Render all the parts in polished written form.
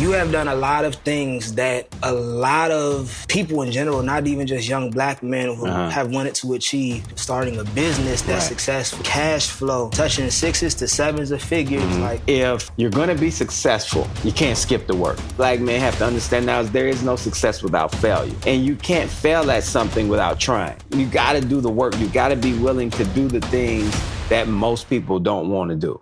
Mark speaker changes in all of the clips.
Speaker 1: You have done a lot of things that a lot of people in general, not even just young black men who have wanted to achieve. Starting a business that's successful, cash flow, touching 6s to 7s of figures. Like,
Speaker 2: if you're gonna be successful, you can't skip the work. Black men have to understand now there is no success without failure. And you can't fail at something without trying. You gotta do the work. You gotta be willing to do the things that most people don't wanna do.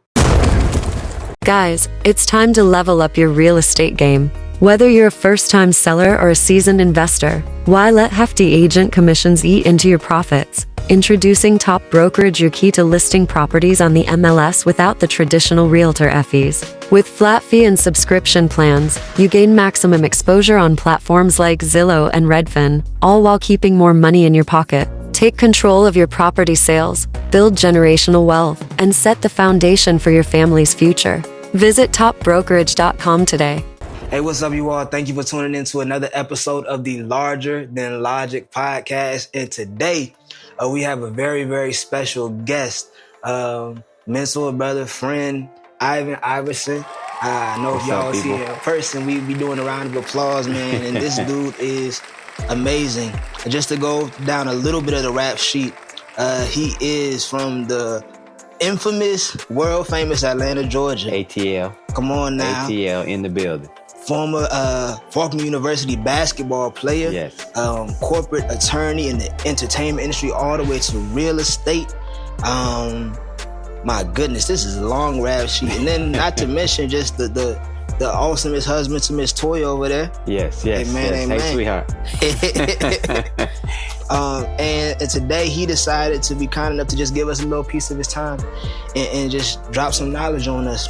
Speaker 3: Guys, it's time to level up your real estate game. Whether you're a first-time seller or a seasoned investor, why let hefty agent commissions eat into your profits? Introducing Top Brokerage, your key to listing properties on the MLS without the traditional realtor fees. With flat fee and subscription plans, you gain maximum exposure on platforms like Zillow and Redfin, all while keeping more money in your pocket. Take control of your property sales, build generational wealth, and set the foundation for your family's future. Visit topbrokerage.com today.
Speaker 1: Hey, what's up, you all? Thank you for tuning in to another episode of the Larger Than Logic podcast. And today, we have a very, very special guest, mentor, brother, friend, Ivan Iverson. I know if y'all see him in person, we be doing a round of applause, man. And this dude is amazing. And just to go down a little bit of the rap sheet, he is from the infamous, world-famous Atlanta, Georgia.
Speaker 2: ATL.
Speaker 1: Come on now.
Speaker 2: ATL in the building.
Speaker 1: Former Faulkner University basketball player.
Speaker 2: Yes.
Speaker 1: Corporate attorney in the entertainment industry, all the way to real estate. My goodness, this is a long rap sheet. And then not to mention just the awesomest husband to Miss Toy over there.
Speaker 2: Yes.
Speaker 1: Amen, amen.
Speaker 2: Hey, sweetheart.
Speaker 1: And today he decided to be kind enough to just give us a little piece of his time and just drop some knowledge on us.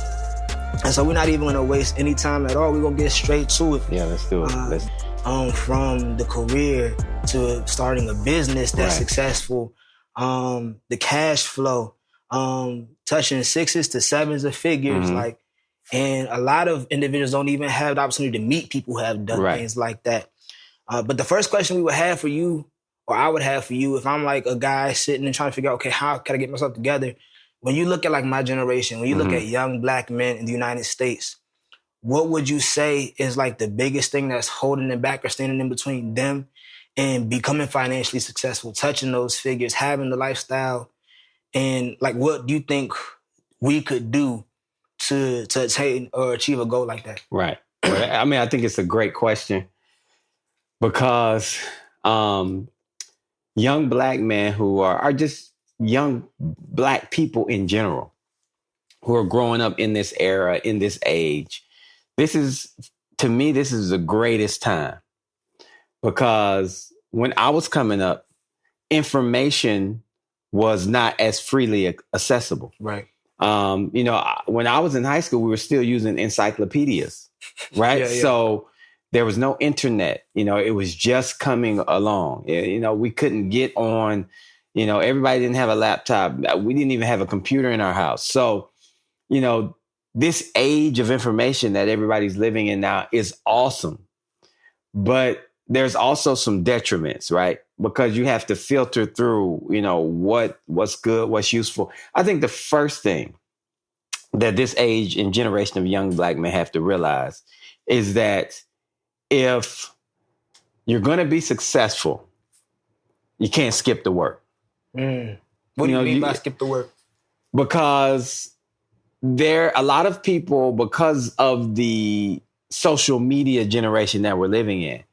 Speaker 1: And so we're not even going to waste any time at all. We're going to get straight to it.
Speaker 2: Yeah, let's do it.
Speaker 1: From the career to starting a business that's successful, the cash flow, touching 6s to 7s of figures, and a lot of individuals don't even have the opportunity to meet people who have done things like that. But the first question we would have for you, or I would have for you, if I'm like a guy sitting and trying to figure out, okay, how can I get myself together? When you look at like my generation, when you look at young black men in the United States, what would you say is like the biggest thing that's holding them back or standing in between them and becoming financially successful, touching those figures, having the lifestyle? And like, what do you think we could do to attain or achieve a goal like that?
Speaker 2: Right. Well, I mean, I think it's a great question because young black men who are just young black people in general who are growing up in this era, in this age, to me, this is the greatest time because when I was coming up, information was not as freely accessible.
Speaker 1: Right.
Speaker 2: When I was in high school, we were still using encyclopedias, right?
Speaker 1: Yeah.
Speaker 2: So there was no internet, it was just coming along. We couldn't get on, everybody didn't have a laptop. We didn't even have a computer in our house. So, this age of information that everybody's living in now is awesome, but there's also some detriments, right? Because you have to filter through, what's good, what's useful. I think the first thing that this age and generation of young black men have to realize is that if you're going to be successful, you can't skip the work.
Speaker 1: What do you mean by skip the work?
Speaker 2: Because a lot of people, because of the social media generation that we're living in,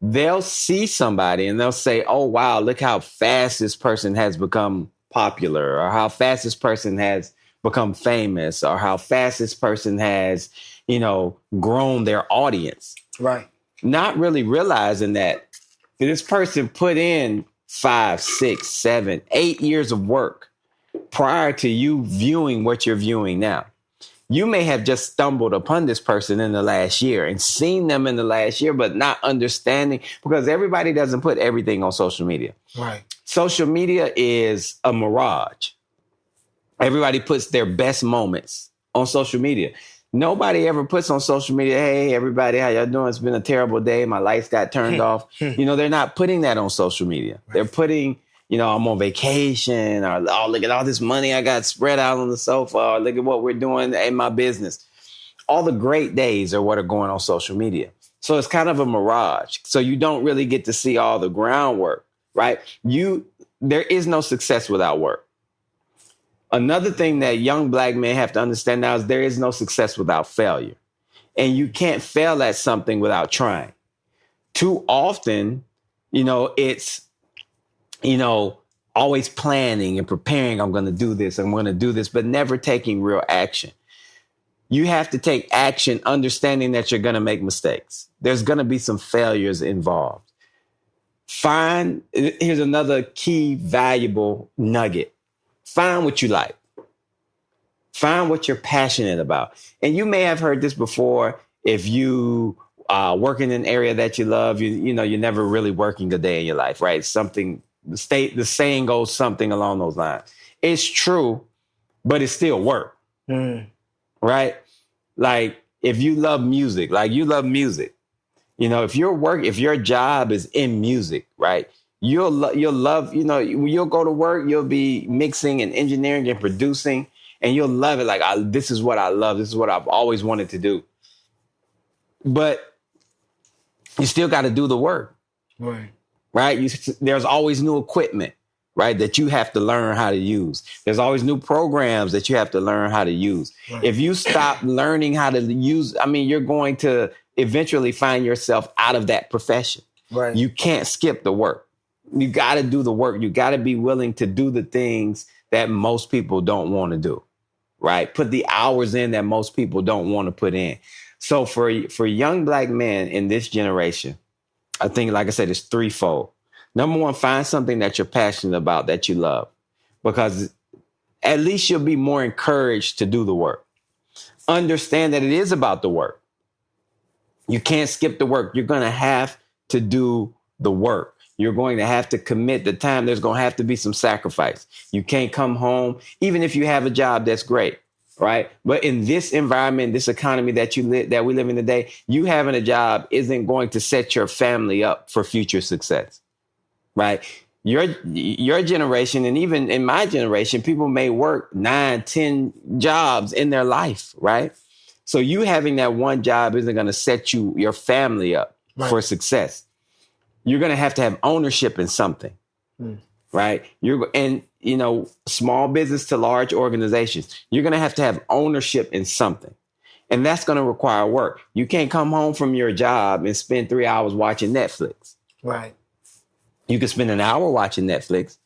Speaker 2: they'll see somebody and they'll say, oh, wow, look how fast this person has become popular, or how fast this person has become famous, or how fast this person has, grown their audience.
Speaker 1: Right.
Speaker 2: Not really realizing that this person put in 5, 6, 7, 8 years of work prior to you viewing what you're viewing now. You may have just stumbled upon this person in the last year and seen them in the last year, but not understanding, because everybody doesn't put everything on social media.
Speaker 1: Right.
Speaker 2: Social media is a mirage. Everybody puts their best moments on social media. Nobody ever puts on social media, hey, everybody, how y'all doing? It's been a terrible day. My lights got turned off. They're not putting that on social media. Right. They're putting, I'm on vacation, or, oh, look at all this money I got spread out on the sofa, or look at what we're doing in my business. all the great days are what are going on social media. So it's kind of a mirage. So you don't really get to see all the groundwork, right? There is no success without work. Another thing that young Black men have to understand now is there is no success without failure. And you can't fail at something without trying. Too often, it's, always planning and preparing. I'm going to do this. I'm going to do this, but never taking real action. You have to take action, understanding that you're going to make mistakes. There's going to be some failures involved. Here's another key valuable nugget. Find what you like. Find what you're passionate about. And you may have heard this before. If you work in an area that you love, you're never really working a day in your life, right? The saying goes something along those lines. It's true, but it's still work, right? Like if you love music, if your job is in music, right? You'll love, you'll go to work, you'll be mixing and engineering and producing, and you'll love it. Like, this is what I love. This is what I've always wanted to do. But you still got to do the work. Right? There's always new equipment, right, that you have to learn how to use. There's always new programs that you have to learn how to use. Right. If you stop learning how to use, you're going to eventually find yourself out of that profession. Right. You can't skip the work. You got to do the work. You got to be willing to do the things that most people don't want to do, right? Put the hours in that most people don't want to put in. So for young Black men in this generation, I think, like I said, it's threefold. Number one, find something that you're passionate about, that you love, because at least you'll be more encouraged to do the work. Understand that it is about the work. You can't skip the work. You're going to have to do the work. You're going to have to commit the time. There's going to have to be some sacrifice. You can't come home, even if you have a job that's great, right? But in this environment, this economy that we live in today, you having a job isn't going to set your family up for future success, right? Your generation, and even in my generation, people may work 9, 10 jobs in their life, right? So you having that one job isn't going to set your family up for success. You're going to have ownership in something, right? Small business to large organizations, you're going to have ownership in something. And that's going to require work. You can't come home from your job and spend 3 hours watching Netflix. Right. You can spend an hour watching Netflix,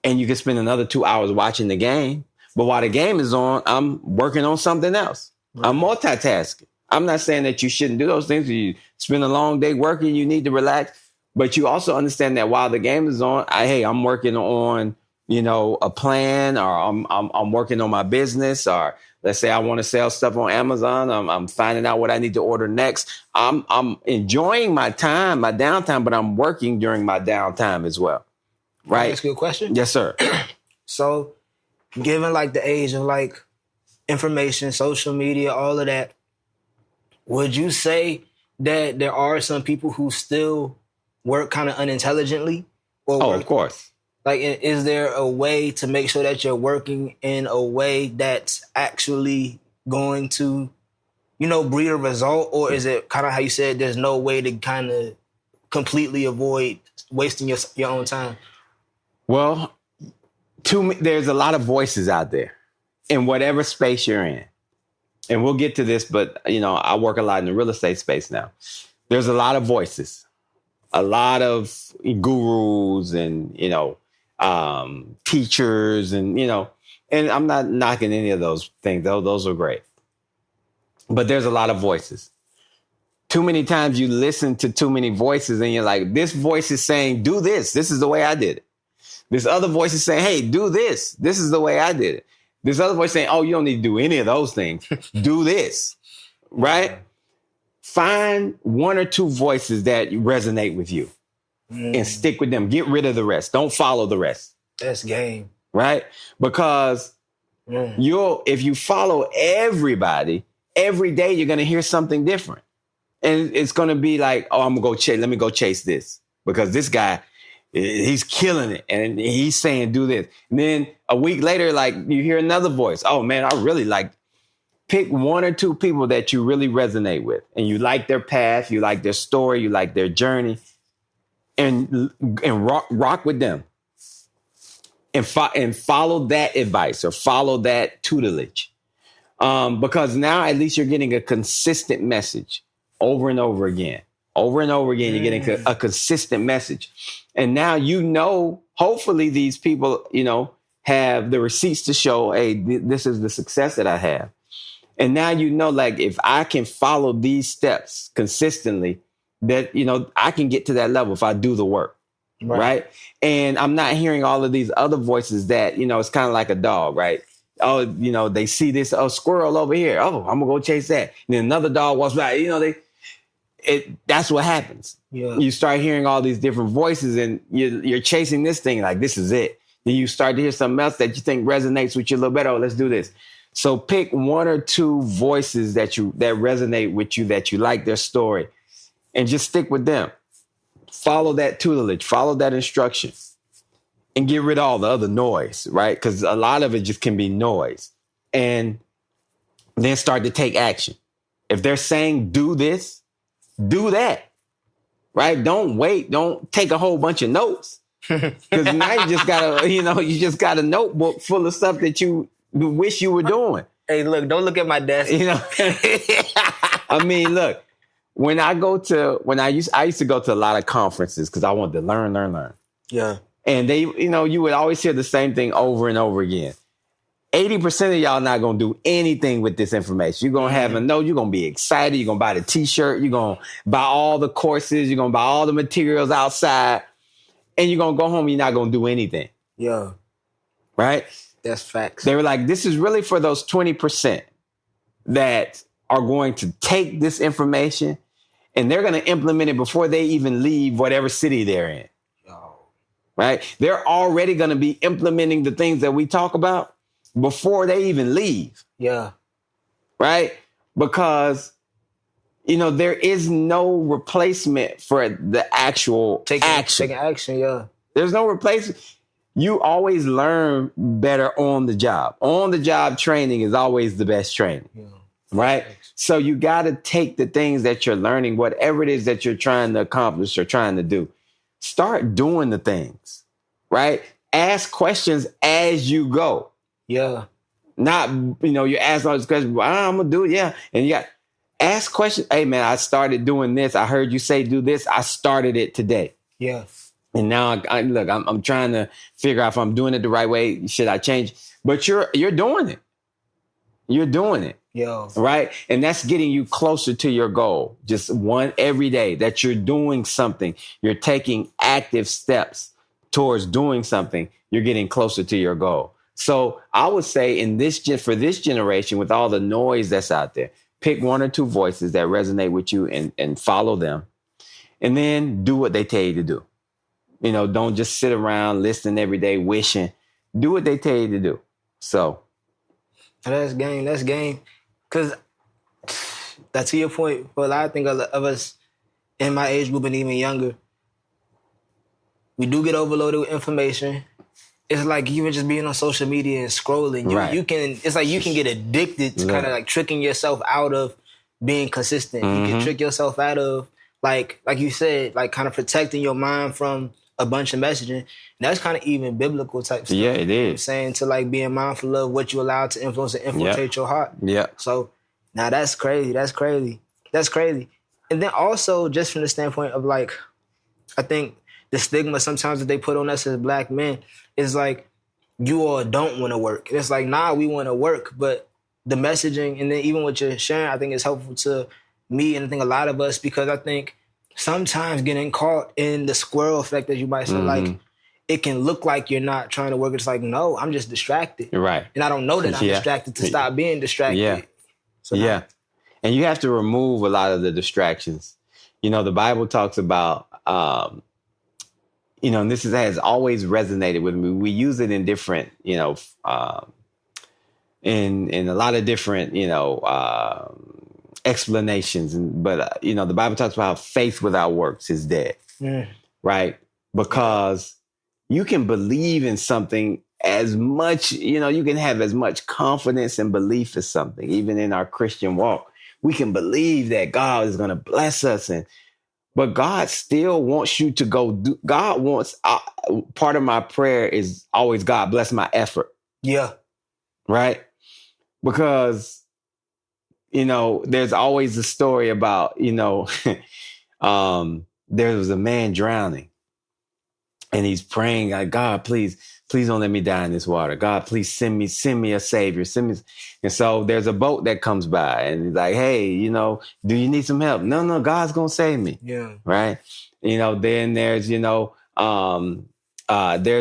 Speaker 2: and you can spend another 2 hours watching the game. But while the game is on, I'm working on something else. Right. I'm multitasking. I'm not saying that you shouldn't do those things. You spend a long day working, you need to relax. But you also understand that while the game is on, I'm working on, a plan, or I'm working on my business, or let's say I want to sell stuff on Amazon. I'm finding out what I need to order next. I'm enjoying my time, my downtime, but I'm working during my downtime as well. Right?
Speaker 1: That's a good question.
Speaker 2: Yes, sir.
Speaker 1: So, given the age of information, social media, all of that, would you say that there are some people who still work kind of unintelligently?
Speaker 2: Of course.
Speaker 1: Is there a way to make sure that you're working in a way that's actually going to, breed a result? Or is it kind of how you said, there's no way to kind of completely avoid wasting your own time?
Speaker 2: Well, there's a lot of voices out there in whatever space you're in. And we'll get to this, but, I work a lot in the real estate space now. There's a lot of voices, a lot of gurus and, teachers and, and I'm not knocking any of those things, though. Those are great. But there's a lot of voices. Too many times you listen to too many voices and you're like, this voice is saying, do this. This is the way I did it. This other voice is saying, hey, do this. This is the way I did it. This other voice saying, oh, you don't need to do any of those things. Do this, right? Find one or two voices that resonate with you and stick with them. Get rid of the rest. Don't follow the rest.
Speaker 1: That's game.
Speaker 2: Right? Because if you follow everybody, every day you're going to hear something different. And it's going to be like, oh, let me go chase this because this guy, he's killing it. And he's saying, do this. And then a week later, you hear another voice. Oh man, I really like Pick one or two people that you really resonate with and you like their path, you like their story, you like their journey, and rock with them and follow that advice or follow that tutelage. Because now at least you're getting a consistent message over and over again. Over and over again, you're getting a consistent message. And now, hopefully these people, have the receipts to show, hey, this is the success that I have. And now, like if I can follow these steps consistently, that, I can get to that level if I do the work. Right. And I'm not hearing all of these other voices that, it's kind of like a dog, right? Oh, they see this squirrel over here. Oh, I'm gonna go chase that. And then another dog walks by, that's what happens. Yeah. You start hearing all these different voices and you're chasing this thing like this is it. Then you start to hear something else that you think resonates with you a little better. Oh, let's do this. So pick one or two voices that resonate with you, that you like their story, and just stick with them. Follow that tutelage, follow that instruction, and get rid of all the other noise, right? Because a lot of it just can be noise. And then start to take action. If they're saying do this, do that, right? Don't wait. Don't take a whole bunch of notes. Because now you just got a notebook full of stuff that you wish you were doing.
Speaker 1: Hey, look, don't look at my desk.
Speaker 2: I mean, look, I used to go to a lot of conferences because I wanted to learn.
Speaker 1: Yeah.
Speaker 2: And they, you would always hear the same thing over and over again. 80% of y'all not going to do anything with this information. You're going to have a note. You're going to be excited. You're going to buy the t-shirt. You're going to buy all the courses. You're going to buy all the materials outside. And you're going to go home. You're not going to do anything.
Speaker 1: Yeah.
Speaker 2: Right?
Speaker 1: That's facts.
Speaker 2: They were like, this is really for those 20% that are going to take this information and they're going to implement it before they even leave whatever city they're in. Right? They're already going to be implementing the things that we talk about before they even leave.
Speaker 1: Yeah.
Speaker 2: Right? Because, there is no replacement for the actual action.
Speaker 1: Taking action, yeah.
Speaker 2: There's no replacement. You always learn better on the job. On the job training is always the best training. Yeah. Right? So you got to take the things that you're learning, whatever it is that you're trying to accomplish or trying to do. Start doing the things, right? Ask questions as you go.
Speaker 1: Yeah.
Speaker 2: Not, you ask all these questions, well, I'm going to do it. Yeah. And you got ask questions. Hey, man, I started doing this. I heard you say do this. I started it today.
Speaker 1: Yeah.
Speaker 2: And now I'm trying to figure out if I'm doing it the right way. Should I change? But you're doing it. You're doing it.
Speaker 1: Yeah.
Speaker 2: Right. And that's getting you closer to your goal. Just one every day that you're doing something. You're taking active steps towards doing something. You're getting closer to your goal. So I would say for this generation, with all the noise that's out there, pick one or two voices that resonate with you and follow them. And then do what they tell you to do. Don't just sit around listening every day, wishing. Do what they tell you to do. So.
Speaker 1: That's game. Because that's to your point. For a lot of us in my age group and even younger, we do get overloaded with information. It's like even just being on social media and scrolling. You can get addicted to kind of like tricking yourself out of being consistent. Mm-hmm. You can trick yourself out of like you said, like kind of protecting your mind from a bunch of messaging. And that's kind of even biblical type stuff.
Speaker 2: Yeah, it is.
Speaker 1: I'm saying to like being mindful of what you allow to influence and infiltrate your heart.
Speaker 2: Yeah.
Speaker 1: So now that's crazy. And then also just from the standpoint of like, I think the stigma sometimes that they put on us as Black men is like, you all don't want to work. And it's like, nah, we want to work. But the messaging and then even what you're sharing, I think is helpful to me and I think a lot of us, because I think sometimes getting caught in the squirrel effect, as you might say, like it can look like you're not trying to work. It's like, no, I'm just distracted.
Speaker 2: Right.
Speaker 1: And I don't know that I'm distracted to stop being distracted.
Speaker 2: Yeah.
Speaker 1: So
Speaker 2: And you have to remove a lot of the distractions. The Bible talks about, and this has always resonated with me. We use it in different, in a lot of different, explanations. But the Bible talks about how faith without works is dead. Right? Because you can believe in something as much, you can have as much confidence and belief as something, even in our Christian walk. We can believe that God is going to bless us, but God still wants you to go do. God wants, part of my prayer is always, God bless my effort.
Speaker 1: Yeah.
Speaker 2: Right? Because, there's always a story about, there was a man drowning and he's praying, like, God, please don't let me die in this water. God, please send me a savior. And so there's a boat that comes by and he's like, hey, do you need some help? No, God's going to save me.
Speaker 1: Yeah.
Speaker 2: Right. Then there's, there's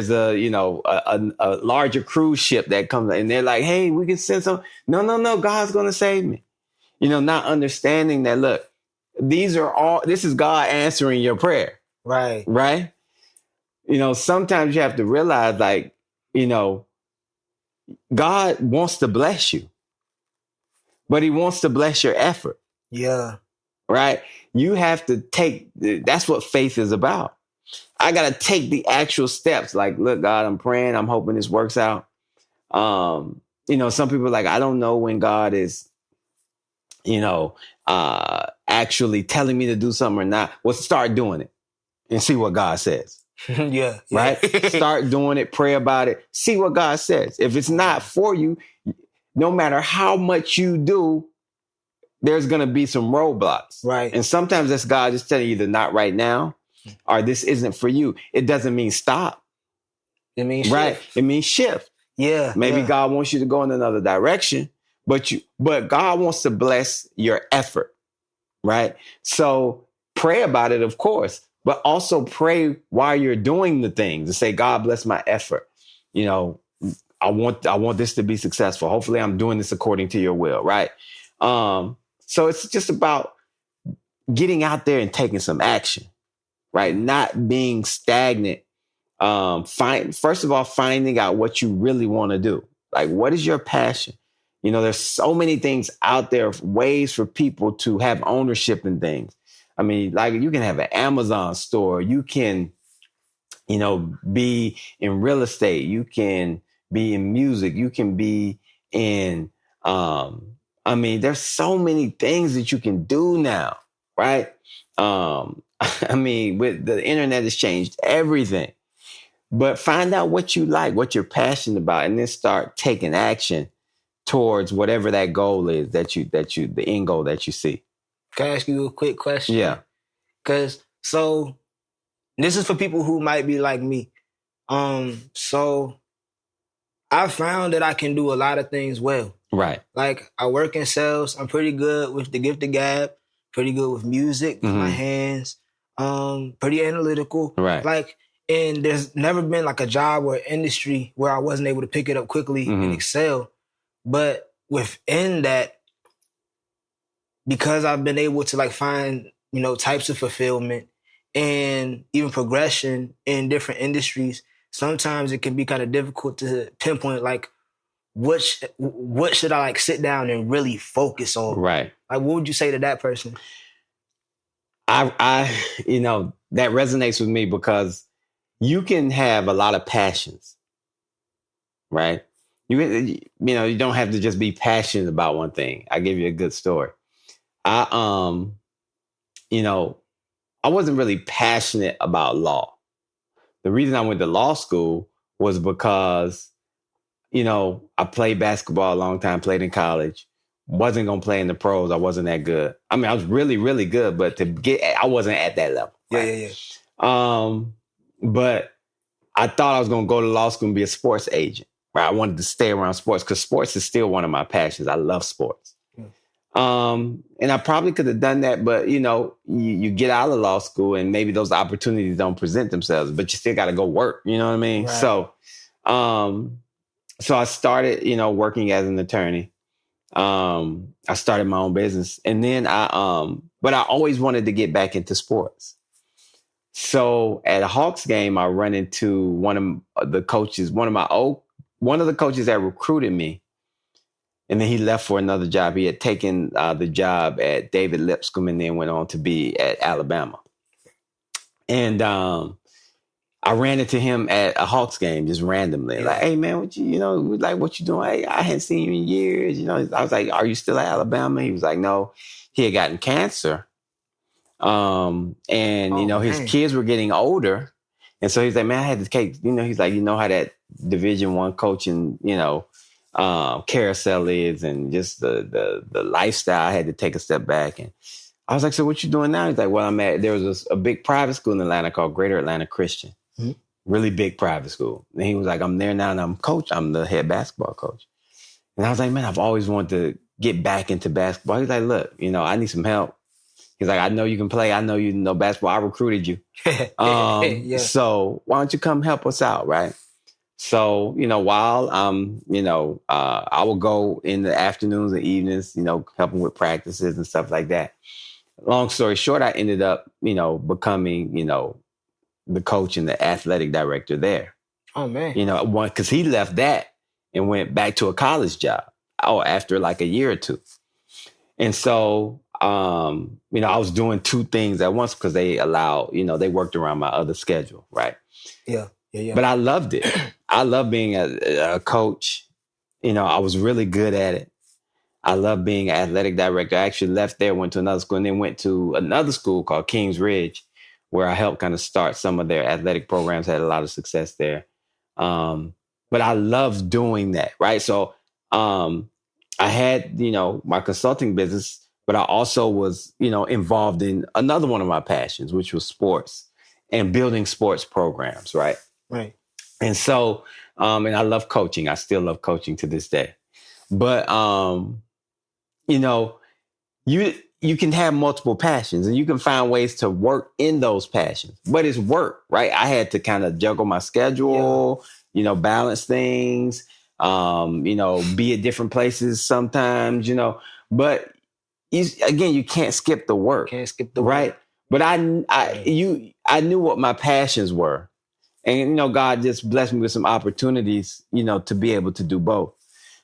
Speaker 2: a larger cruise ship that comes and they're like, hey, we can send some. No, God's going to save me. Not understanding that, look, this is God answering your prayer.
Speaker 1: Right.
Speaker 2: Right. Sometimes you have to realize, like, God wants to bless you, but he wants to bless your effort.
Speaker 1: Yeah.
Speaker 2: Right. You have to that's what faith is about. I got to take the actual steps. Like, look, God, I'm praying. I'm hoping this works out. Some people are like, I don't know when God is, actually telling me to do something or not. Well, start doing it and see what God says.
Speaker 1: Yeah.
Speaker 2: Right? Start doing it, pray about it, see what God says. If it's not for you, no matter how much you do, there's going to be some roadblocks.
Speaker 1: Right.
Speaker 2: And sometimes that's God just telling you either not right now or this isn't for you. It doesn't mean stop.
Speaker 1: It means
Speaker 2: right.
Speaker 1: shift.
Speaker 2: It means shift.
Speaker 1: Yeah.
Speaker 2: Maybe
Speaker 1: yeah.
Speaker 2: God wants you to go in another direction, but God wants to bless your effort. Right. So pray about it, of course, but also pray while you're doing the things and say, God bless my effort. I want this to be successful. Hopefully I'm doing this according to your will. Right. So it's just about getting out there and taking some action, right? Not being stagnant. First of all, finding out what you really want to do. Like, what is your passion? There's so many things out there, ways for people to have ownership in things. I mean, like, you can have an Amazon store. You can, be in real estate. You can be in music. You can be in, there's so many things that you can do now, right? With the internet has changed everything. But find out what you like, what you're passionate about, and then start taking action towards whatever that goal is the end goal that you see.
Speaker 1: Can I ask you a quick question?
Speaker 2: Yeah.
Speaker 1: So this is for people who might be like me. So I found that I can do a lot of things well.
Speaker 2: Right.
Speaker 1: Like, I work in sales. I'm pretty good with the gift of gab, pretty good with music, with my hands, pretty analytical.
Speaker 2: Right.
Speaker 1: And there's never been like a job or industry where I wasn't able to pick it up quickly and excel. But within that, because I've been able to find, types of fulfillment and even progression in different industries, sometimes it can be kind of difficult to pinpoint what should I sit down and really focus on?
Speaker 2: Right.
Speaker 1: What would you say to that person?
Speaker 2: I that resonates with me because you can have a lot of passions, right? You don't have to just be passionate about one thing. I'll give you a good story. I wasn't really passionate about law. The reason I went to law school was because, I played basketball a long time, played in college, wasn't going to play in the pros. I wasn't that good. I was really, really good, but I wasn't at that level. Right?
Speaker 1: Yeah.
Speaker 2: But I thought I was going to go to law school and be a sports agent. Right? I wanted to stay around sports because sports is still one of my passions. I love sports. And I probably could have done that, but you get out of law school and maybe those opportunities don't present themselves, but you still got to go work. You know what I mean?
Speaker 1: Right.
Speaker 2: So I started, working as an attorney. I started my own business, and then but I always wanted to get back into sports. So at a Hawks game, I run into one of the coaches that recruited me. And then he left for another job. He had taken the job at David Lipscomb and then went on to be at Alabama. And I ran into him at a Hawks game just randomly. Like, hey man, what you doing? Hey, I hadn't seen you in years. I was like, are you still at Alabama? He was like, no, he had gotten cancer. His kids were getting older. And so he's like, man, I had to take, he's like, how that Division I coaching, carousel is, and just the lifestyle. I had to take a step back. And I was like, so what you doing now? He's like, well, there was a big private school in Atlanta called Greater Atlanta Christian. Mm-hmm. Really big private school. And he was like, I'm there now and I'm the head basketball coach. And I was like, man, I've always wanted to get back into basketball. He's like, look, I need some help. He's like, I know you can play. I know you know basketball. I recruited you. So why don't you come help us out, right? So, while I will go in the afternoons and evenings, helping with practices and stuff like that. Long story short, I ended up, becoming, the coach and the athletic director there.
Speaker 1: Oh, man.
Speaker 2: Because he left that and went back to a college job after like a year or two. And so, I was doing two things at once because they allowed, they worked around my other schedule, right?
Speaker 1: Yeah.
Speaker 2: But I loved it. I love being a coach. I was really good at it. I love being an athletic director. I actually left there, went to another school, and then went to another school called Kings Ridge, where I helped kind of start some of their athletic programs, had a lot of success there. But I love doing that, right? So I had, my consulting business, but I also was, involved in another one of my passions, which was sports and building sports programs, right?
Speaker 1: Right.
Speaker 2: And so, and I love coaching. I still love coaching to this day. But, you can have multiple passions and you can find ways to work in those passions, but it's work, right? I had to kind of juggle my schedule, balance things, be at different places sometimes, but you can't skip the work.
Speaker 1: Can't skip the
Speaker 2: right?
Speaker 1: work.
Speaker 2: But I knew what my passions were. And, God just blessed me with some opportunities, to be able to do both.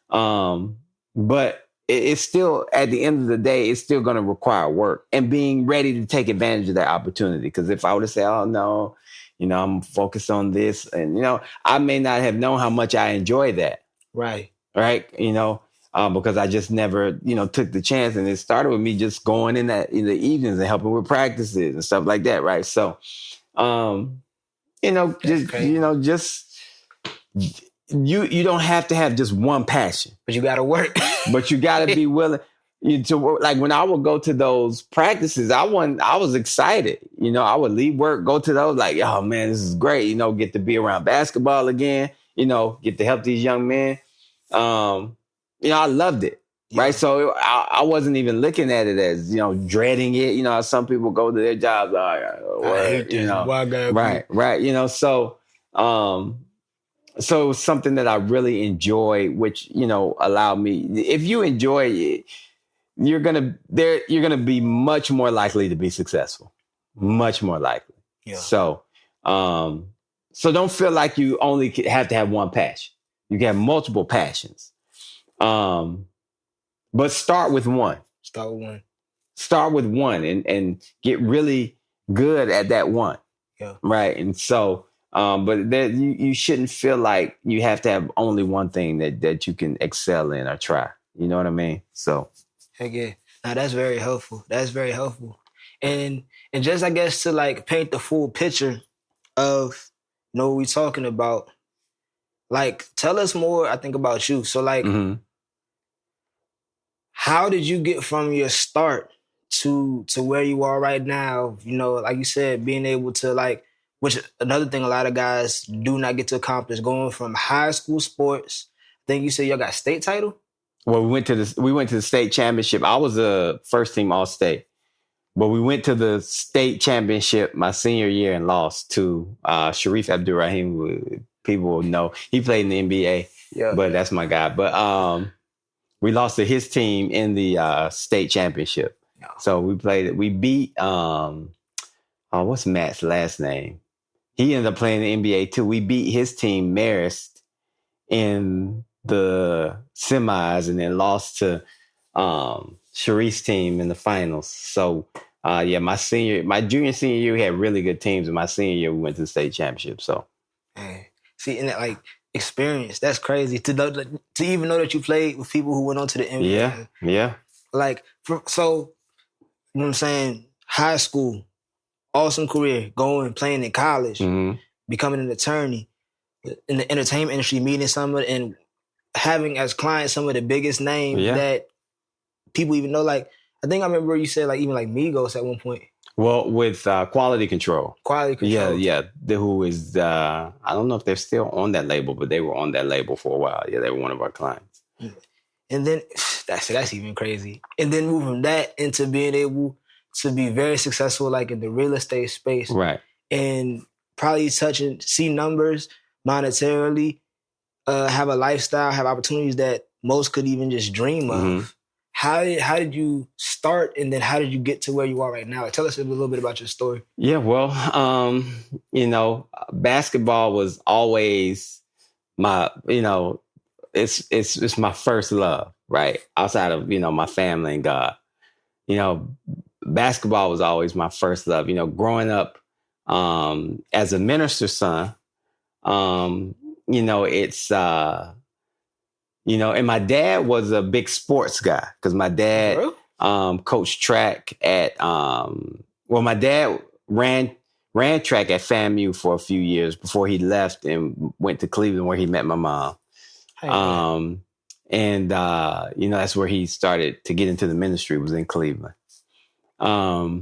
Speaker 2: But it's still, at the end of the day, it's still going to require work and being ready to take advantage of that opportunity. Because if I were to say, oh, no, I'm focused on this, and, I may not have known how much I enjoy that.
Speaker 1: Right.
Speaker 2: Right. Because I just never, took the chance. And it started with me just going in the evenings and helping with practices and stuff like that. Right. So, you don't have to have just one passion,
Speaker 1: but you got to work.
Speaker 2: But you got to be willing to work. Like when I would go to those practices, I was excited. I would leave work, go to those, like, oh man, this is great. Get to be around basketball again. Get to help these young men. I loved it. Yeah. Right. So I wasn't even looking at it as, dreading it. Some people go to their jobs.
Speaker 1: I hate this.
Speaker 2: Right. So it was something that I really enjoy, which, allowed me, if you enjoy it, you're going to be much more likely to be successful, much more likely.
Speaker 1: Yeah.
Speaker 2: So don't feel like you only have to have one passion. You can have multiple passions. But start with one. Start with one and get really good at that one.
Speaker 1: Yeah.
Speaker 2: Right. And so, but you shouldn't feel like you have to have only one thing that you can excel in or try. You know what I mean? So.
Speaker 1: Heck yeah. Now that's very helpful. And just, I guess, to like paint the full picture of, what we're talking about, like, tell us more, I think, about you. So like, how did you get from your start to where you are right now? Like you said, being able to, like, which another thing a lot of guys do not get to accomplish, going from high school sports. I think you said y'all got state title?
Speaker 2: Well, we went to the state championship. I was a first team All-State, but we went to the state championship my senior year and lost to Sharif Abdurrahim, who people will know. He played in the NBA, but that's my guy. But we lost to his team in the state championship. Yeah. So we beat, what's Matt's last name? He ended up playing the NBA too. We beat his team, Marist, in the semis and then lost to Sharif's team in the finals. So my junior and senior year, we had really good teams. And my senior year, we went to the state championship. So,
Speaker 1: Man. See, and that like experience, that's crazy to even know that you played with people who went on to the NBA.
Speaker 2: Yeah.
Speaker 1: Like, so, you know what I'm saying? High school, awesome career, playing in college, becoming an attorney, in the entertainment industry, meeting and having as clients some of the biggest names that people even know. Like, I think I remember you said, like, even like Migos at one point.
Speaker 2: Well, with Quality Control.
Speaker 1: Quality Control.
Speaker 2: Yeah. Who is, I don't know if they're still on that label, but they were on that label for a while. Yeah, they were one of our clients.
Speaker 1: And then, that's even crazy. And then move from that into being able to be very successful, like in the real estate space.
Speaker 2: Right.
Speaker 1: And probably see numbers monetarily, have a lifestyle, have opportunities that most could even just dream of. How did you start, and then how did you get to where you are right now? Tell us a little bit about your story.
Speaker 2: Yeah, well, basketball was always my, it's my first love, right? Outside of, my family and God. Basketball was always my first love. Growing up as a minister's son, it's and my dad was a big sports guy because my dad coached track at my dad ran track at FAMU for a few years before he left and went to Cleveland where he met my mom. That's where he started to get into the ministry, was in Cleveland. But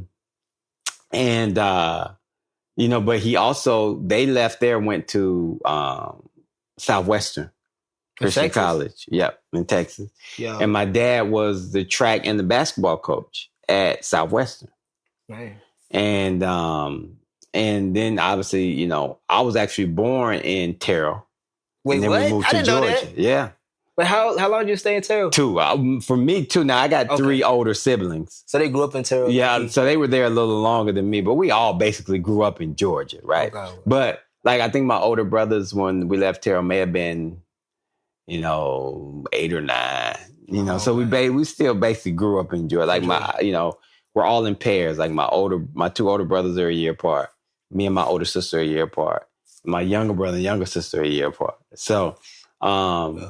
Speaker 2: he also, they left there, went to Southwestern Christian College. Yep, in Texas. Yeah. And my dad was the track and the basketball coach at Southwestern.
Speaker 1: Right.
Speaker 2: And then obviously, I was actually born in Terrell.
Speaker 1: Wait,
Speaker 2: and then
Speaker 1: what?
Speaker 2: we moved to Georgia. Yeah.
Speaker 1: But how long did you stay in Terrell?
Speaker 2: 2. For me, 2. Now, I got 3 older siblings.
Speaker 1: So they grew up in Terrell?
Speaker 2: Yeah, so they were there a little longer than me, but we all basically grew up in Georgia, right? Okay. But, I think my older brothers, when we left Terrell, may have been, 8 or 9. So we still basically grew up in Georgia. We're all in pairs. Like my 2 older brothers are a year apart. Me and my older sister are a year apart. My younger brother and younger sister are a year apart. So, then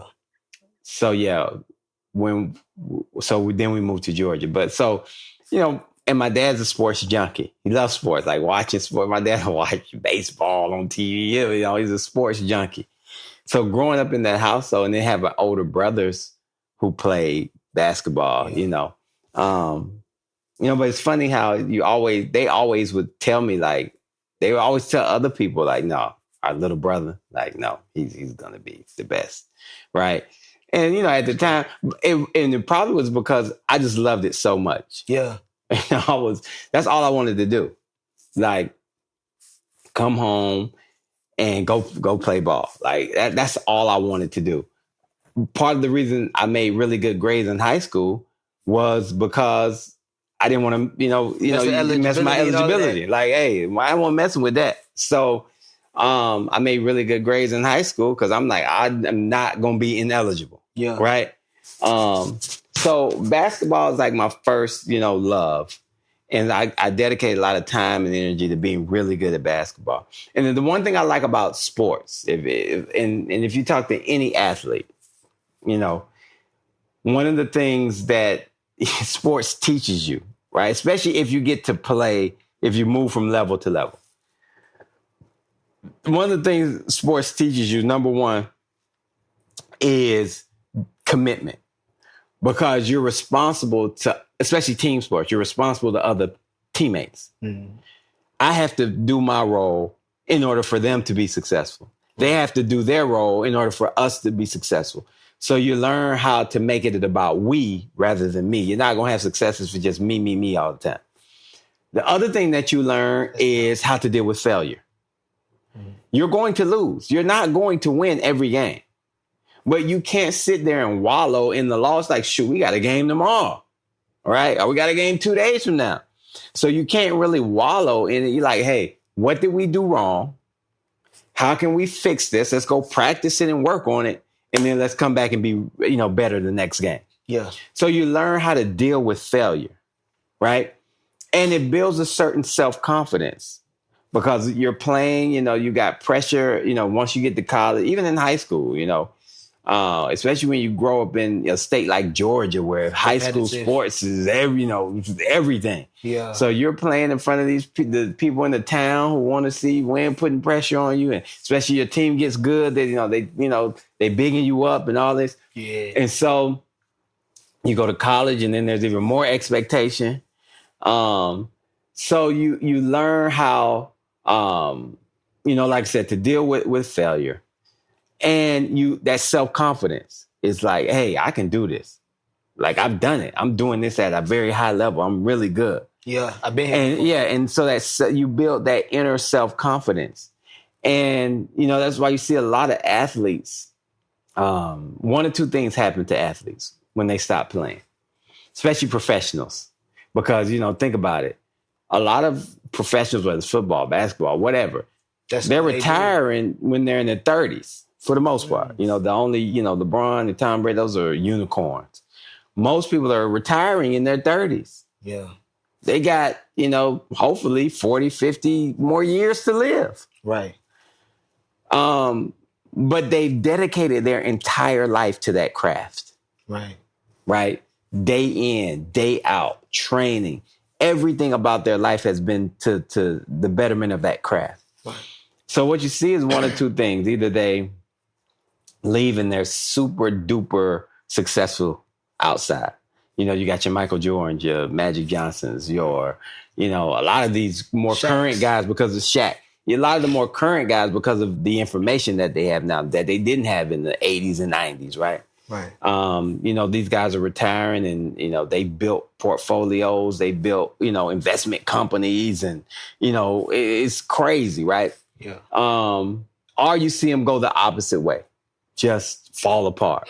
Speaker 2: we moved to Georgia. But and my dad's a sports junkie. He loves sports, like watching sports. My dad watch baseball on TV. He's a sports junkie. So growing up in that household, and then having older brothers who played basketball, but it's funny how they always would tell me, like, they would always tell other people, like, no, our little brother, like, no, he's going to be the best. Right. And, at the time, it probably was because I just loved it so much.
Speaker 1: Yeah.
Speaker 2: That's all I wanted to do. Like, come home and go play ball. Like, that's all I wanted to do. Part of the reason I made really good grades in high school was because I didn't want to, mess with my eligibility. Like, hey, I won't messing with that. So I made really good grades in high school because I'm like, I'm not going to be ineligible.
Speaker 1: Yeah.
Speaker 2: Right. So basketball is like my first, love. And I dedicate a lot of time and energy to being really good at basketball. And then the one thing I like about sports, if you talk to any athlete, one of the things that sports teaches you, right? Especially if you get to play, if you move from level to level. One of the things sports teaches you, number one, is commitment. Because you're responsible to, especially team sports, you're responsible to other teammates. Mm-hmm. I have to do my role in order for them to be successful. They have to do their role in order for us to be successful. So you learn how to make it about we rather than me. You're not going to have successes for just me all the time. The other thing that you learn is how to deal with failure. Mm-hmm. You're going to lose. You're not going to win every game. But you can't sit there and wallow in the loss like, shoot, we got a game tomorrow. All right? Or we got a game 2 days from now. So you can't really wallow in it. You're like, hey, what did we do wrong? How can we fix this? Let's go practice it and work on it. And then let's come back and be, better the next game.
Speaker 1: Yeah.
Speaker 2: So you learn how to deal with failure, right? And it builds a certain self-confidence because you're playing, you got pressure, once you get to college, even in high school, especially when you grow up in a state like Georgia, where high school sports is everything.
Speaker 1: Yeah.
Speaker 2: So you're playing in front of the people in the town who want to see you win, putting pressure on you, and especially your team gets good. They bigging you up and all this.
Speaker 1: Yeah.
Speaker 2: And so you go to college, and then there's even more expectation. So you learn how, like I said, to deal with failure. And that self-confidence is like, hey, I can do this. Like, I've done it. I'm doing this at a very high level. I'm really good.
Speaker 1: Yeah, I've been here.
Speaker 2: And yeah, and so you build that inner self-confidence. And, that's why you see a lot of athletes. One or two things happen to athletes when they stop playing, especially professionals. Because, think about it. A lot of professionals, whether it's football, basketball, whatever, they're retiring when they're in their 30s. For the most part, the only, LeBron and Tom Brady, those are unicorns. Most people are retiring in their 30s.
Speaker 1: Yeah.
Speaker 2: They got, hopefully 40, 50 more years to live.
Speaker 1: Right.
Speaker 2: But they've dedicated their entire life to that craft.
Speaker 1: Right.
Speaker 2: Right. Day in, day out, training. Everything about their life has been to the betterment of that craft. Right. So what you see is one of two things. Either they leave and they're super duper successful outside. You got your Michael Jordans, your Magic Johnsons, your, a lot of these more current guys because of Shaq. A lot of the more current guys because of the information that they have now that they didn't have in the 80s and 90s, right?
Speaker 1: Right.
Speaker 2: These guys are retiring and, they built portfolios, they built, investment companies and, it's crazy, right?
Speaker 1: Yeah.
Speaker 2: Or you see them go the opposite way. Just fall apart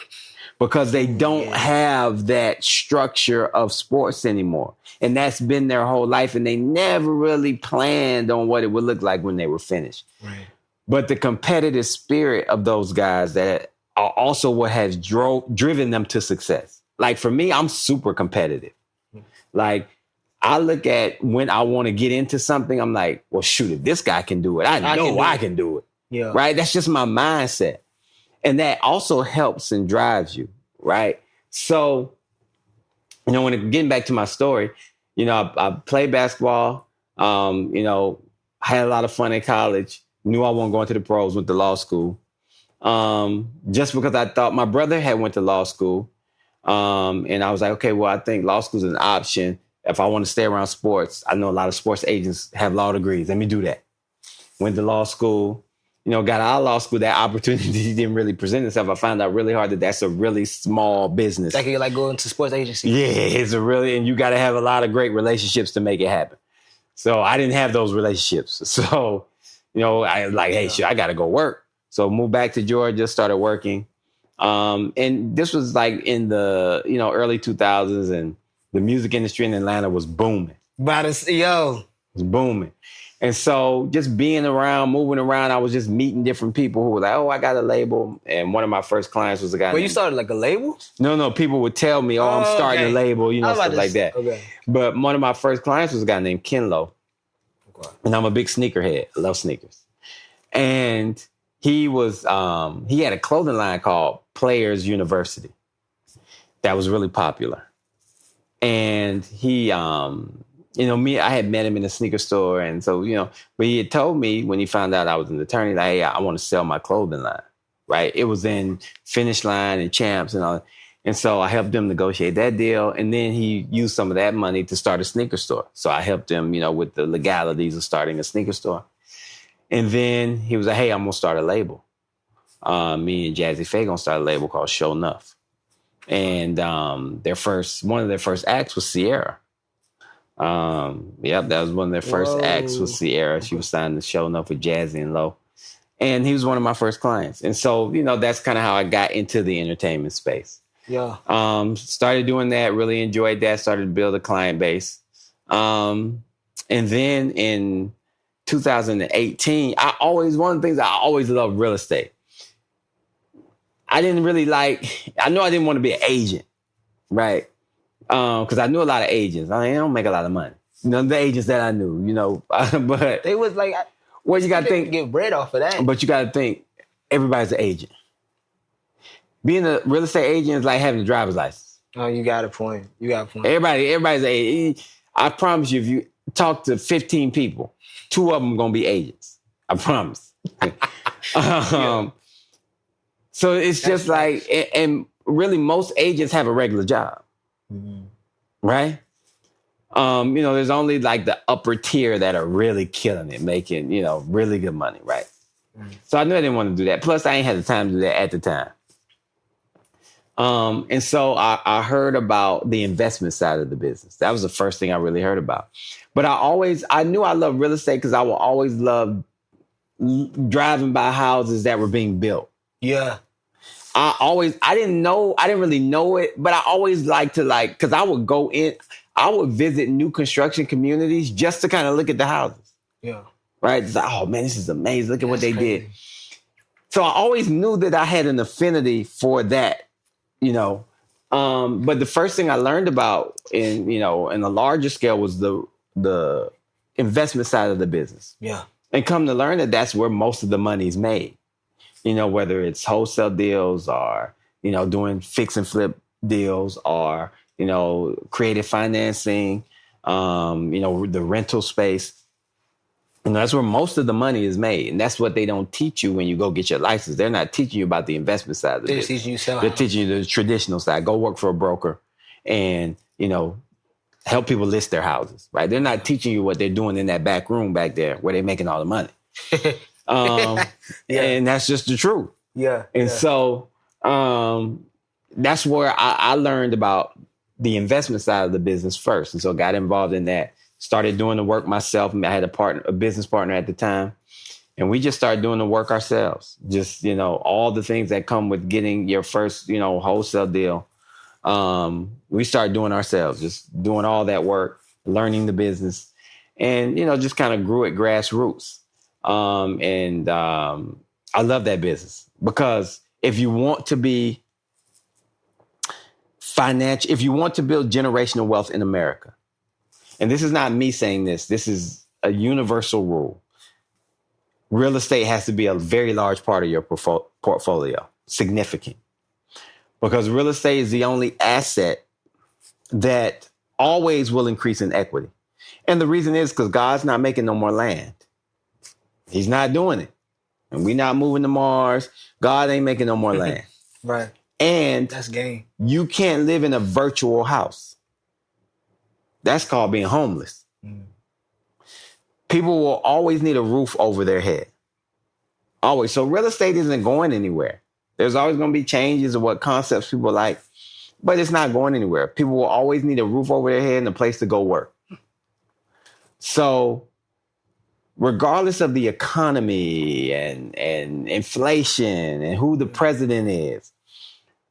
Speaker 2: because they don't have that structure of sports anymore. And that's been their whole life. And they never really planned on what it would look like when they were finished.
Speaker 1: Right.
Speaker 2: But the competitive spirit of those guys that are also what has driven them to success. Like for me, I'm super competitive. Like I look at when I want to get into something, I'm like, well, shoot, if this guy can do it, I know I can do it.
Speaker 1: Yeah.
Speaker 2: Right. That's just my mindset. And that also helps and drives you, right? So, when getting back to my story, I played basketball, I had a lot of fun in college, knew I wasn't going to the pros, went to law school. Just because I thought my brother had went to law school. And I was like, okay, well, I think law school is an option. If I want to stay around sports, I know a lot of sports agents have law degrees. Let me do that. Went to law school. Got out of law school, that opportunity didn't really present itself. I found out really hard that that's a really small business.
Speaker 1: Like you go into sports agency.
Speaker 2: Yeah, and you got to have a lot of great relationships to make it happen. So I didn't have those relationships. So, I was like, hey, shit, I got to go work. So moved back to Georgia, started working. And this was like in the, early 2000s and the music industry in Atlanta was booming. It was booming. And so just being around, moving around, I was just meeting different people who were like, oh, I got a label. And one of my first clients was a guy.
Speaker 1: Well, you started like a label?
Speaker 2: No. People would tell me, I'm starting a label, stuff like that. Okay. But one of my first clients was a guy named Ken Lowe. Okay. And I'm a big sneakerhead. I love sneakers. And he was, he had a clothing line called Players University that was really popular. And he, I had met him in a sneaker store. And so, but he had told me when he found out I was an attorney, like, hey, I want to sell my clothing line, right? It was in Finish Line and Champs and all. And so I helped him negotiate that deal. And then he used some of that money to start a sneaker store. So I helped him, with the legalities of starting a sneaker store. And then he was like, hey, I'm going to start a label. Me and Jazzy Faye going to start a label called Show Enough. And one of their first acts was Sierra. That was one of their first acts was Sierra. She was signed to Show Enough with Jazzy and Low. And he was one of my first clients. And so, that's kind of how I got into the entertainment space.
Speaker 1: Yeah.
Speaker 2: Started doing that, really enjoyed that, started to build a client base. And then in 2018, one of the things I always loved real estate. I didn't really I know I didn't want to be an agent, right? Because I knew a lot of agents. They don't make a lot of money. None of the agents that I knew, you know, but
Speaker 1: They was like,
Speaker 2: well, you got to think,
Speaker 1: get bread off of that.
Speaker 2: but you got to think, everybody's an agent. Being a real estate agent is like having a driver's license.
Speaker 1: Oh, you got a point.
Speaker 2: Everybody's an agent. I promise you, if you talk to 15 people, 2 of them going to be agents. I promise. So it's just like, and really most agents have a regular job, right? You know, there's only like the upper tier that are really killing it, making, you know, really good money, right? So I knew I didn't want to do that. Plus, I ain't had the time to do that at the time. And so I heard about the investment side of the business. That was the first thing I really heard about. But I knew I loved real estate because I would always love driving by houses that were being built.
Speaker 1: Yeah.
Speaker 2: I didn't really know it, but I always liked to because I would visit new construction communities just to kind of look at the houses.
Speaker 1: Yeah.
Speaker 2: Right? It's like, oh man, this is amazing. Look at what they
Speaker 1: crazy.
Speaker 2: did. So I always knew that I had an affinity for that, you know. But the first thing I learned about in a larger scale was the investment side of the business.
Speaker 1: Yeah.
Speaker 2: And come to learn that that's where most of the money is made. You know, whether it's wholesale deals or, you know, doing fix and flip deals or, you know, creative financing, you know, the rental space. You know, that's where most of the money is made. And that's what they don't teach you when you go get your license. They're not teaching you about the investment side of the business.
Speaker 1: They're teaching you sell.
Speaker 2: They're teaching you the traditional side. Go work for a broker and, you know, help people list their houses, right? They're not teaching you what they're doing in that back room back there where they're making all the money. And that's just the truth.
Speaker 1: Yeah.
Speaker 2: And so that's where I learned about the investment side of the business first. And so got involved in that, started doing the work myself. I had a business partner at the time, and we just started doing the work ourselves. Just, you know, all the things that come with getting your first, you know, wholesale deal. We started doing ourselves, just doing all that work, learning the business, and, you know, just kind of grew at grassroots. I love that business because if you want to be if you want to build generational wealth in America, and this is not me saying this is a universal rule. Real estate has to be a very large part of your portfolio, significant, because real estate is the only asset that always will increase in equity. And the reason is because God's not making no more land. He's not doing it. And we're not moving to Mars. God ain't making no more land.
Speaker 1: Right.
Speaker 2: And
Speaker 1: that's game.
Speaker 2: You can't live in a virtual house. That's called being homeless. People will always need a roof over their head. Always. So real estate isn't going anywhere. There's always going to be changes of what concepts people like, but it's not going anywhere. People will always need a roof over their head and a place to go work. So regardless of the economy and inflation and who the president is,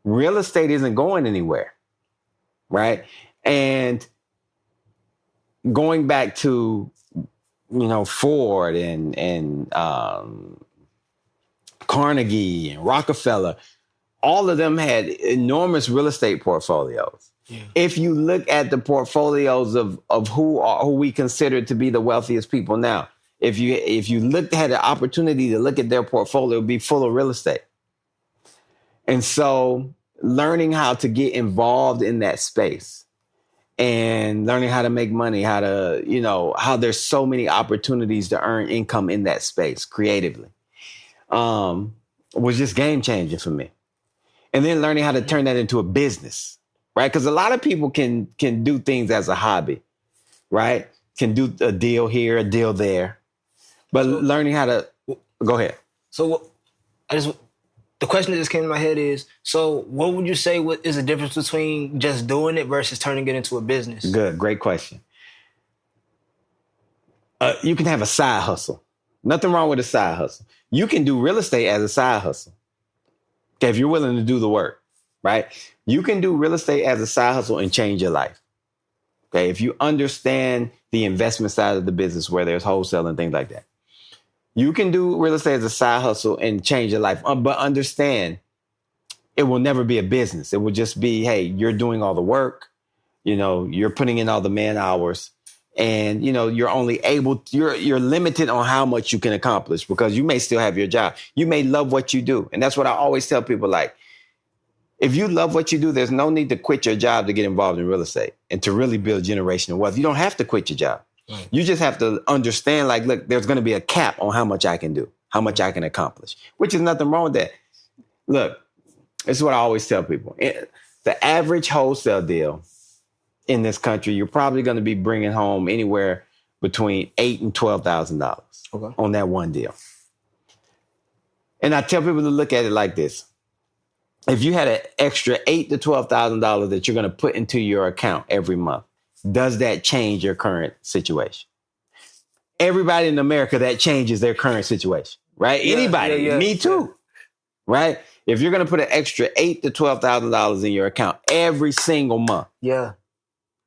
Speaker 2: real estate isn't going anywhere, right? And going back to, you know, Ford and Carnegie and Rockefeller, all of them had enormous real estate portfolios. Yeah. If you look at the portfolios of who we consider to be the wealthiest people now, if you had the opportunity to look at their portfolio, it would be full of real estate. And so learning how to get involved in that space and learning how to make money, how there's so many opportunities to earn income in that space creatively, was just game changing for me. And then learning how to turn that into a business, right? Because a lot of people can do things as a hobby, right? Can do a deal here, a deal there. But learning how to go ahead.
Speaker 1: So the question that just came to my head is, so what would you say is the difference between just doing it versus turning it into a business?
Speaker 2: Good. Great question. You can have a side hustle. Nothing wrong with a side hustle. You can do real estate as a side hustle. Okay, if you're willing to do the work, right? You can do real estate as a side hustle and change your life. Okay, if you understand the investment side of the business where there's wholesale and things like that. You can do real estate as a side hustle and change your life. But understand, it will never be a business. It will just be, hey, you're doing all the work. You know, you're putting in all the man hours. And, you're limited on how much you can accomplish because you may still have your job. You may love what you do. And that's what I always tell people, like, if you love what you do, there's no need to quit your job to get involved in real estate and to really build generational wealth. You don't have to quit your job. Right. You just have to understand, like, look, there's going to be a cap on how much I can do, how much I can accomplish, which is nothing wrong with that. Look, this is what I always tell people. The average wholesale deal in this country, you're probably going to be bringing home anywhere between $8,000 and $12,000 on that one deal. And I tell people to look at it like this. If you had an extra $8,000 to $12,000 that you're going to put into your account every month, does that change your current situation? Everybody in America, that changes their current situation, right? Yeah, anybody, me too, right? If you're going to put an extra $8,000 to $12,000 in your account every single month,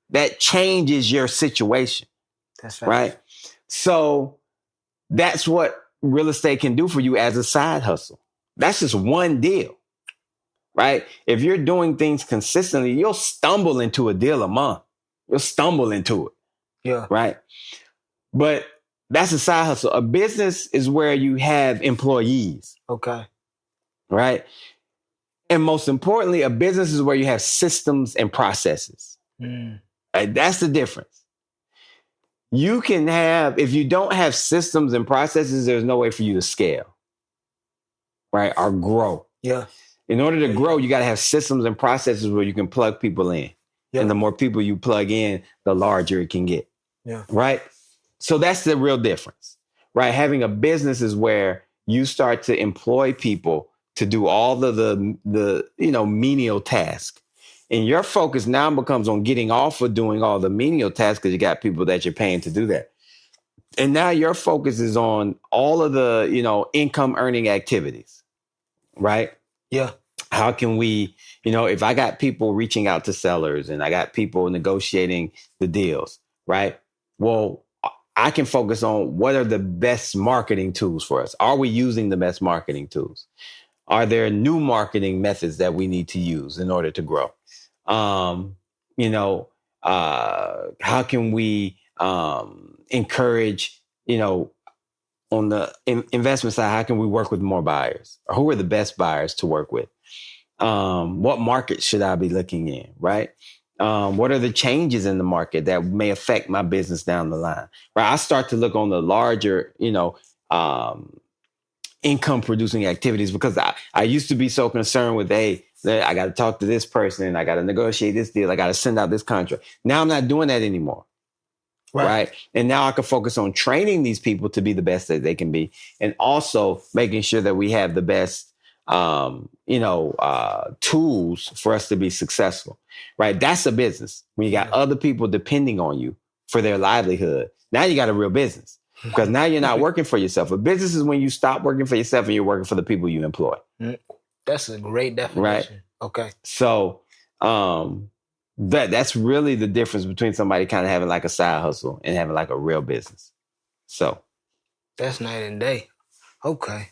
Speaker 2: that changes your situation.
Speaker 1: That's
Speaker 2: right. So that's what real estate can do for you as a side hustle. That's just one deal, right? If you're doing things consistently, you'll stumble into a deal a month. You'll stumble into it.
Speaker 1: Yeah.
Speaker 2: Right. But that's a side hustle. A business is where you have employees.
Speaker 1: Okay.
Speaker 2: Right. And most importantly, a business is where you have systems and processes. That's the difference. You can have, if you don't have systems and processes, there's no way for you to scale, right? Or grow.
Speaker 1: Yeah.
Speaker 2: In order to grow, you got to have systems and processes where you can plug people in. Yeah. And the more people you plug in, the larger it can get.
Speaker 1: Yeah.
Speaker 2: Right. So that's the real difference, right? Having a business is where you start to employ people to do all of the menial tasks. And your focus now becomes on getting off of doing all the menial tasks because you got people that you're paying to do that. And now your focus is on all of the, income earning activities, right?
Speaker 1: Yeah.
Speaker 2: How can we, if I got people reaching out to sellers and I got people negotiating the deals, right? Well, I can focus on what are the best marketing tools for us. Are we using the best marketing tools? Are there new marketing methods that we need to use in order to grow? How can we encourage, on the investment side, how can we work with more buyers? Or who are the best buyers to work with? What market should I be looking in, right? What are the changes in the market that may affect my business down the line, right? I start to look on the larger, income producing activities because I used to be so concerned with, hey, I got to talk to this person and I got to negotiate this deal. I got to send out this contract. Now I'm not doing that anymore. Right. And now I can focus on training these people to be the best that they can be. And also making sure that we have the best, tools for us to be successful. Right. That's a business. When you got other people depending on you for their livelihood. Now you got a real business. Because now you're not working for yourself. A business is when you stop working for yourself and you're working for the people you employ.
Speaker 1: That's a great definition.
Speaker 2: Right.
Speaker 1: Okay.
Speaker 2: So that's really the difference between somebody kind of having like a side hustle and having like a real business. So
Speaker 1: that's night and day. Okay.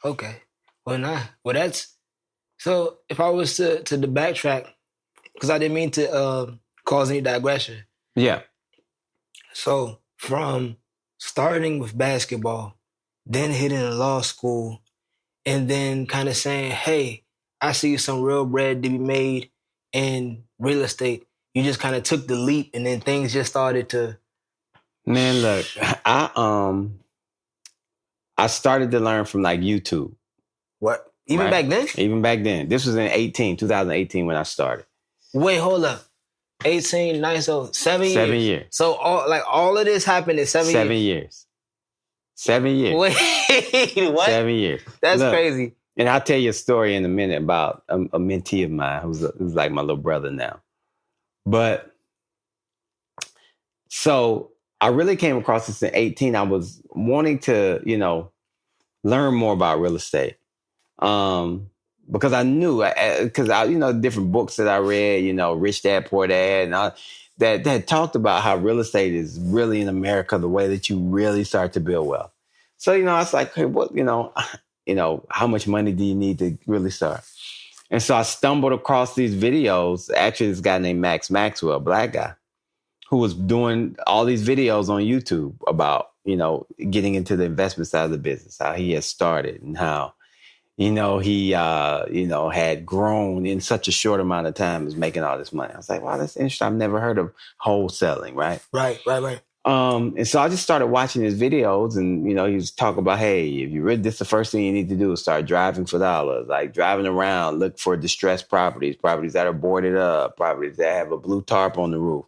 Speaker 1: Well, that's so. If I was to the backtrack, because I didn't mean to cause any digression.
Speaker 2: Yeah.
Speaker 1: So from starting with basketball, then hitting a law school, and then kind of saying, hey, I see some real bread to be made in real estate. You just kind of took the leap and then things just started to...
Speaker 2: Man, look, I started to learn from like YouTube.
Speaker 1: What? Even back then?
Speaker 2: Even back then. This was in 2018 when I started.
Speaker 1: Wait, hold up. 18, 9, so 7 years.
Speaker 2: 7 years.
Speaker 1: So all of this happened in 7 years.
Speaker 2: 7 years. 7 years.
Speaker 1: Wait, what?
Speaker 2: 7 years.
Speaker 1: That's crazy.
Speaker 2: And I'll tell you a story in a minute about a mentee of mine who's like my little brother now. But so I really came across this in 18. I was wanting to, learn more about real estate. Because I knew, different books that I read, Rich Dad, Poor Dad, and that talked about how real estate is really in America the way that you really start to build wealth. So, I was like, hey, what, how much money do you need to really start? And so I stumbled across these videos. Actually, this guy named Max Maxwell, a black guy, who was doing all these videos on YouTube about, getting into the investment side of the business, how he had started and how, he, had grown in such a short amount of time as making all this money. I was like, wow, that's interesting. I've never heard of wholesaling, right?
Speaker 1: Right.
Speaker 2: And so I just started watching his videos and, he was talking about, hey, if you read this, the first thing you need to do is start driving for dollars, like driving around, look for distressed properties that are boarded up, properties that have a blue tarp on the roof,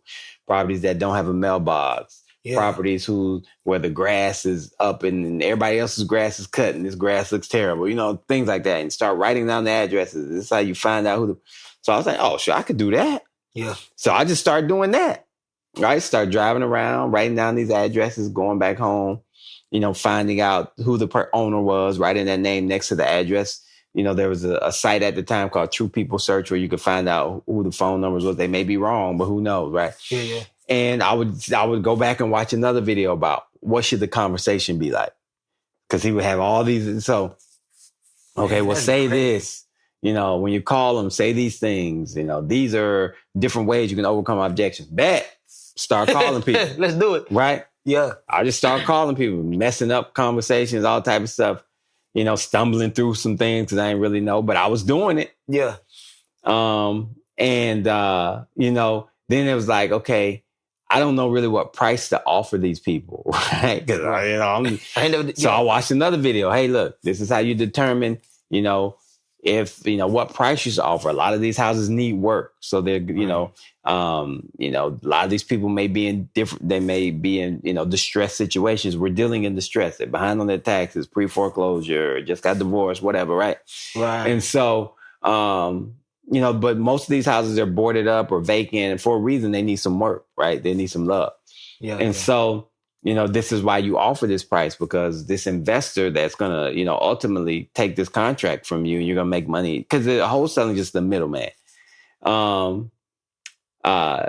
Speaker 2: properties that don't have a mailbox. Yeah. Properties where the grass is up and everybody else's grass is cut and this grass looks terrible, things like that. And start writing down the addresses. This is how you find out So I was like, oh, sure, I could do that.
Speaker 1: Yeah.
Speaker 2: So I just started doing that. Right? Start driving around, writing down these addresses, going back home, finding out who the owner was, writing that name next to the address. There was a site at the time called True People Search where you could find out who the phone numbers was. They may be wrong, but who knows, right?
Speaker 1: Yeah.
Speaker 2: And I would go back and watch another video about what should the conversation be like, because he would have all these. So, okay, well, say this. When you call them, say these things. These are different ways you can overcome objections. Bet. Start calling people.
Speaker 1: Let's do it.
Speaker 2: Right?
Speaker 1: Yeah.
Speaker 2: I just start calling people, messing up conversations, all type of stuff. Stumbling through some things because I didn't really know, but I was doing it.
Speaker 1: Yeah.
Speaker 2: Then it was like, okay, I don't know really what price to offer these people, right? Because I watched another video. Hey, look, this is how you determine, if what price you should offer. A lot of these houses need work, so they're a lot of these people may be in distressed situations. We're dealing in distress. They're behind on their taxes, pre-foreclosure, just got divorced, whatever, right?
Speaker 1: Right.
Speaker 2: And so, but most of these houses are boarded up or vacant, and for a reason, they need some work, right? They need some love.
Speaker 1: Yeah.
Speaker 2: And so, this is why you offer this price, because this investor that's going to, ultimately take this contract from you and you're going to make money, because the wholesaling is just the middleman.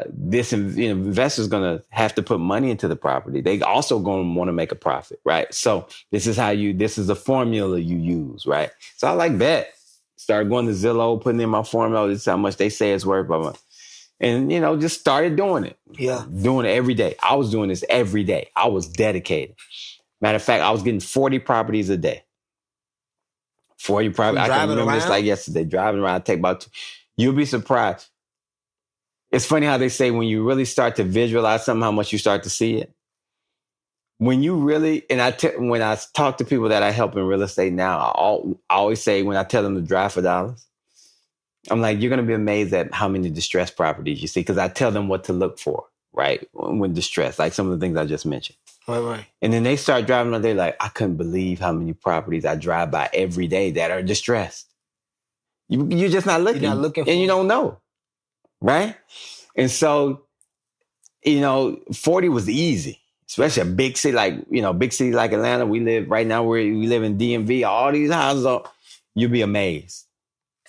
Speaker 2: This investor is going to have to put money into the property. They also going to want to make a profit, right? So this is a formula you use, right? So I like that. Started going to Zillow, putting in my formula. This is how much they say it's worth. And, just started doing it.
Speaker 1: Yeah.
Speaker 2: Doing it every day. I was doing this every day. I was dedicated. Matter of fact, I was getting 40 properties a day. 40 properties. I can remember this like yesterday. Driving around, take about you'll be surprised. It's funny how they say when you really start to visualize something, how much you start to see it. When you really, when I talk to people that I help in real estate now, I always say, when I tell them to drive for dollars, I'm like, you're going to be amazed at how many distressed properties you see, because I tell them what to look for, right? When distressed, like some of the things I just mentioned.
Speaker 1: Right.
Speaker 2: And then they start driving and they're like, I couldn't believe how many properties I drive by every day that are distressed. You're just not looking.
Speaker 1: You're not looking
Speaker 2: and you don't know, right? And so, 40 was easy, especially a big city like Atlanta. We live in DMV. All these houses you'll be amazed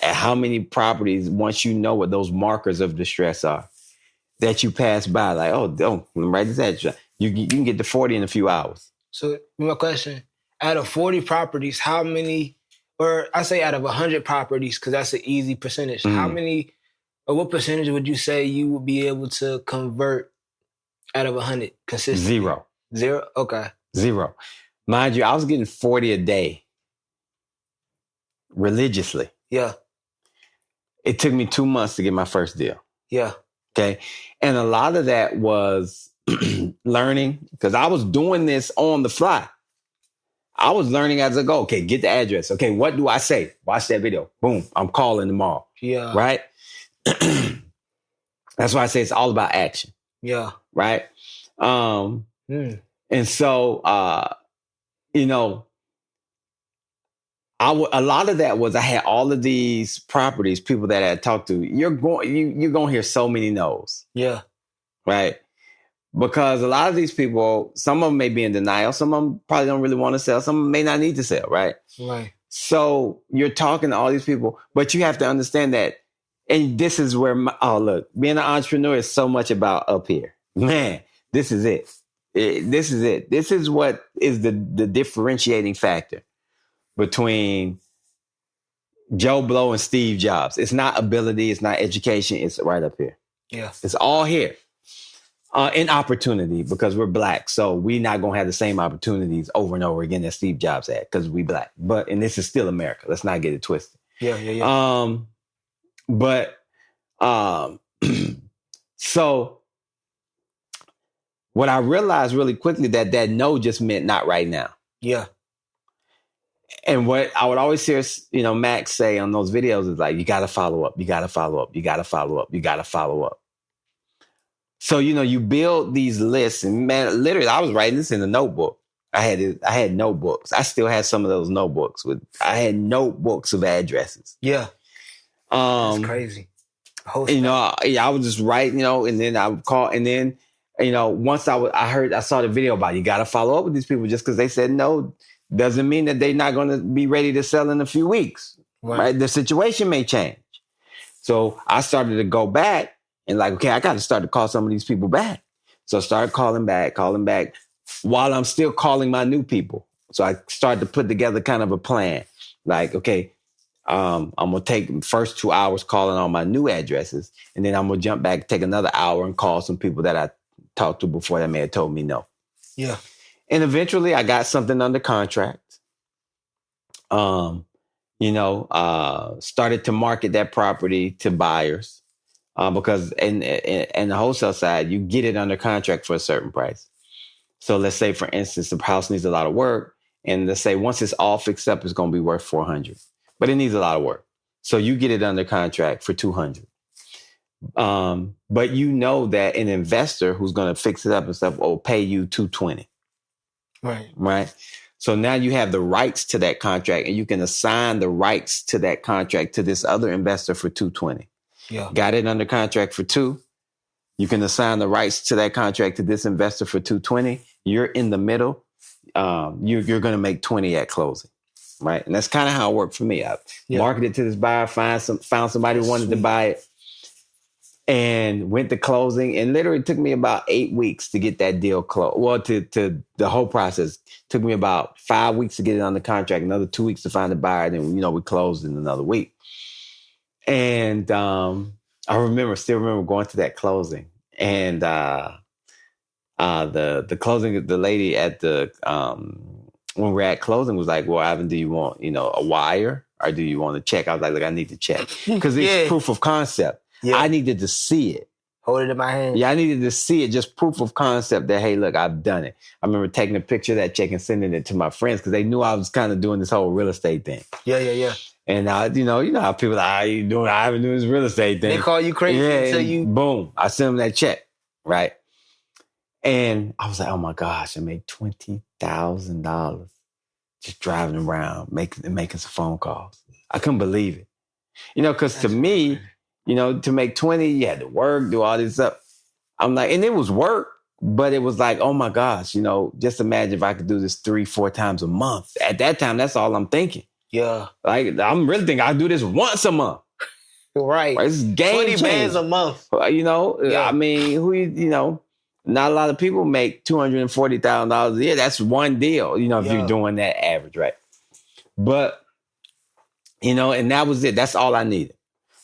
Speaker 2: at how many properties, once you know what those markers of distress are, that you pass by. Like, oh, don't write this address. You can get to 40 in a few hours.
Speaker 1: So my question, out of 40 properties, how many, or I say out of 100 properties, because that's an easy percentage, how many, or what percentage would you say you would be able to convert out of 100 consistently?
Speaker 2: 0.
Speaker 1: 0? Okay.
Speaker 2: 0. Mind you, I was getting 40 a day religiously.
Speaker 1: Yeah.
Speaker 2: It took me 2 months to get my first deal.
Speaker 1: Yeah.
Speaker 2: Okay. And a lot of that was learning, because I was doing this on the fly. I was learning as I go. Okay, get the address. Okay, what do I say? Watch that video. Boom, I'm calling tomorrow.
Speaker 1: Yeah.
Speaker 2: Right? That's why I say it's all about action.
Speaker 1: Yeah.
Speaker 2: Right? And so, a lot of that was I had all of these properties, people that I had talked to. You're going to hear so many no's.
Speaker 1: Yeah.
Speaker 2: Right? Because a lot of these people, some of them may be in denial. Some of them probably don't really want to sell. Some of them may not need to sell, right?
Speaker 1: Right.
Speaker 2: So you're talking to all these people, but you have to understand that. And this is where, look, being an entrepreneur is so much about up here. Man, this is it. This is it. This is what is the differentiating factor between Joe Blow and Steve Jobs. It's not ability. It's not education. It's right up here.
Speaker 1: Yeah.
Speaker 2: It's all here. In opportunity, because we're Black. So we're not going to have the same opportunities over and over again that Steve Jobs had because we Black. And this is still America. Let's not get it twisted.
Speaker 1: Yeah.
Speaker 2: So what I realized really quickly that no just meant not right now.
Speaker 1: Yeah.
Speaker 2: And what I would always hear, Max say on those videos is like, you got to follow up. You got to follow up. You got to follow up. You got to follow up. So, you build these lists, and man, literally I was writing this in a notebook. I had notebooks. I still had some of those notebooks I had notebooks of addresses.
Speaker 1: Yeah. That's crazy.
Speaker 2: I would just write, and then I would call, and then, once I saw the video about you got to follow up with these people just because they said no doesn't mean that they're not going to be ready to sell in a few weeks. Right? The situation may change. So I started to go back and like, okay, I got to start to call some of these people back. So I started calling back while I'm still calling my new people. So I started to put together kind of a plan. Like, okay, I'm going to take the first 2 hours calling on my new addresses. And then I'm going to jump back, take another hour and call some people that I talked to before that may have told me no.
Speaker 1: Yeah.
Speaker 2: And eventually I got something under contract. Started to market that property to buyers. Because in the wholesale side, you get it under contract for a certain price. So let's say, for instance, the house needs a lot of work. And let's say once it's all fixed up, it's going to be worth $400. But it needs a lot of work. So you get it under contract for $200. But that an investor who's going to fix it up and stuff will pay you $220. Right. So now you have the rights to that contract, and you can assign the rights to that contract to this other investor for $220.
Speaker 1: Yeah.
Speaker 2: Got it under contract for $2. You can assign the rights to that contract to this investor for $220. You're in the middle. You're going to make $20 at closing. Right. And that's kind of how it worked for me. I marketed to this buyer, found somebody who wanted to buy it, and went to closing. And literally it took me about 8 weeks to get that deal closed. Well, to the whole process took me about 5 weeks to get it on the contract, another 2 weeks to find the buyer. And then, we closed in another week. And I still remember going to that closing. And the closing, the lady at the when we're at closing was like, well, Ivan, do you want, a wire or do you want a check? I was like, look, I need to check because it's proof of concept. Yeah. I needed to see it.
Speaker 1: Hold it in my hand.
Speaker 2: Yeah, I needed to see it. Just proof of concept that, hey, look, I've done it. I remember taking a picture of that check and sending it to my friends because they knew I was kind of doing this whole real estate thing.
Speaker 1: Yeah.
Speaker 2: And you know how people are, how you doing? I haven't doing this real estate thing.
Speaker 1: They call you crazy until you
Speaker 2: boom. I sent them that check, right? And I was like, oh my gosh, I made $20,000 just driving around, making some phone calls. I couldn't believe it. Because to me, to make 20, you had to work, do all this stuff. I'm like, and it was work, but it was like, oh my gosh, just imagine if I could do this 3-4 times a month. At that time, that's all I'm thinking.
Speaker 1: Yeah.
Speaker 2: Like, I'm really thinking I'll do this once a month.
Speaker 1: Right.
Speaker 2: It's game
Speaker 1: 20
Speaker 2: changer.
Speaker 1: bands a month.
Speaker 2: Yeah. I mean, not a lot of people make $240,000 a year. That's one deal, if you're doing that average, right? But, and that was it. That's all I needed.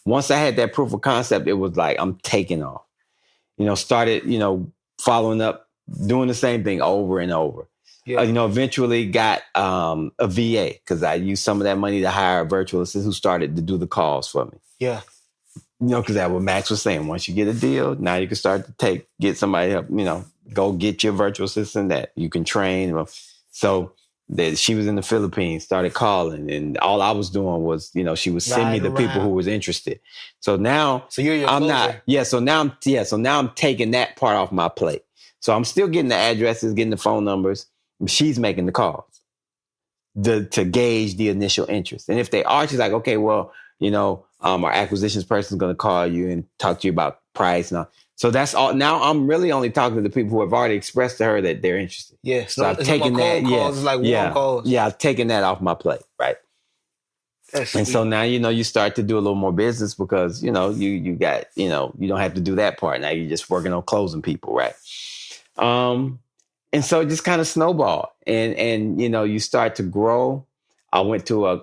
Speaker 2: Once I had that proof of concept, it was like, I'm taking off. Started, following up, doing the same thing over and over. Yeah. Eventually got a VA because I used some of that money to hire a virtual assistant who started to do the calls for me.
Speaker 1: Yeah.
Speaker 2: Because that's what Max was saying. Once you get a deal, now you can start to get somebody up, go get your virtual assistant that you can train. So she was in the Philippines, started calling, and all I was doing was, she would send me the people who was interested. So now, I'm not. Yeah. So now I'm taking that part off my plate. So I'm still getting the addresses, getting the phone numbers. She's making the calls to gauge the initial interest. And if they are, she's like, okay, well, our acquisitions person is going to call you and talk to you about price. And all. So that's all. Now I'm really only talking to the people who have already expressed to her that they're interested.
Speaker 1: Yeah.
Speaker 2: So I've taken that.
Speaker 1: Calls. It's like warm calls.
Speaker 2: Yeah. I've taken that off my plate. Right. So now, you start to do a little more business because, you got, you don't have to do that part. Now you're just working on closing people. Right. And so it just kind of snowballed and, you start to grow. I went to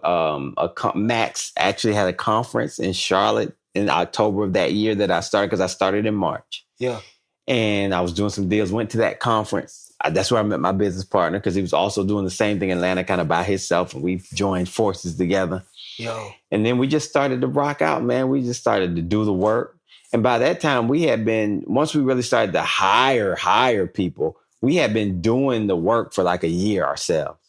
Speaker 2: Max actually had a conference in Charlotte in October of that year that I started because I started in March.
Speaker 1: Yeah.
Speaker 2: And I was doing some deals, went to that conference. That's where I met my business partner because he was also doing the same thing in Atlanta kind of by himself. And we joined forces together.
Speaker 1: Yo.
Speaker 2: And then we just started to rock out, man. We just started to do the work. And by that time, we had been, once we really started to hire people, we had been doing the work for like a year ourselves.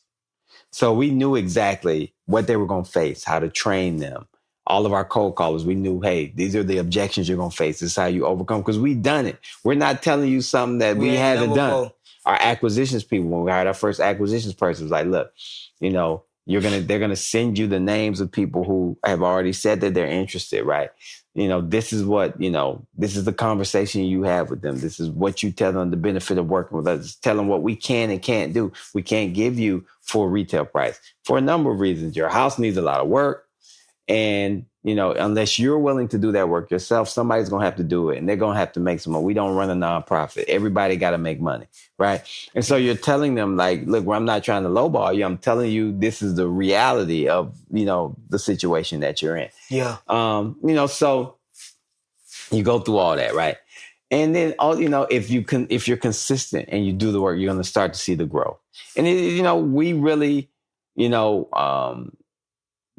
Speaker 2: So we knew exactly what they were going to face, how to train them. All of our cold callers, we knew, hey, these are the objections you're going to face. This is how you overcome, because we've done it. We're not telling you something that we haven't done.
Speaker 1: Before.
Speaker 2: Our acquisitions people, when we hired our first acquisitions person, was like, look, you know, they're going to send you the names of people who have already said that they're interested, right? You know, this is what, you know, this is the conversation you have with them. This is what you tell them, the benefit of working with us. Tell them what we can and can't do. We can't give you full retail price for a number of reasons. Your house needs a lot of work. And, you know, unless you're willing to do that work yourself, somebody's going to have to do it and they're going to have to make some money. We don't run a nonprofit. Everybody got to make money. Right. And so you're telling them like, look, well, I'm not trying to lowball you. I'm telling you, this is the reality of, you know, the situation that you're in.
Speaker 1: Yeah.
Speaker 2: You know, so you go through all that. Right. And then, you know, if you're consistent and you do the work, you're going to start to see the growth. And, you know, we really, you know,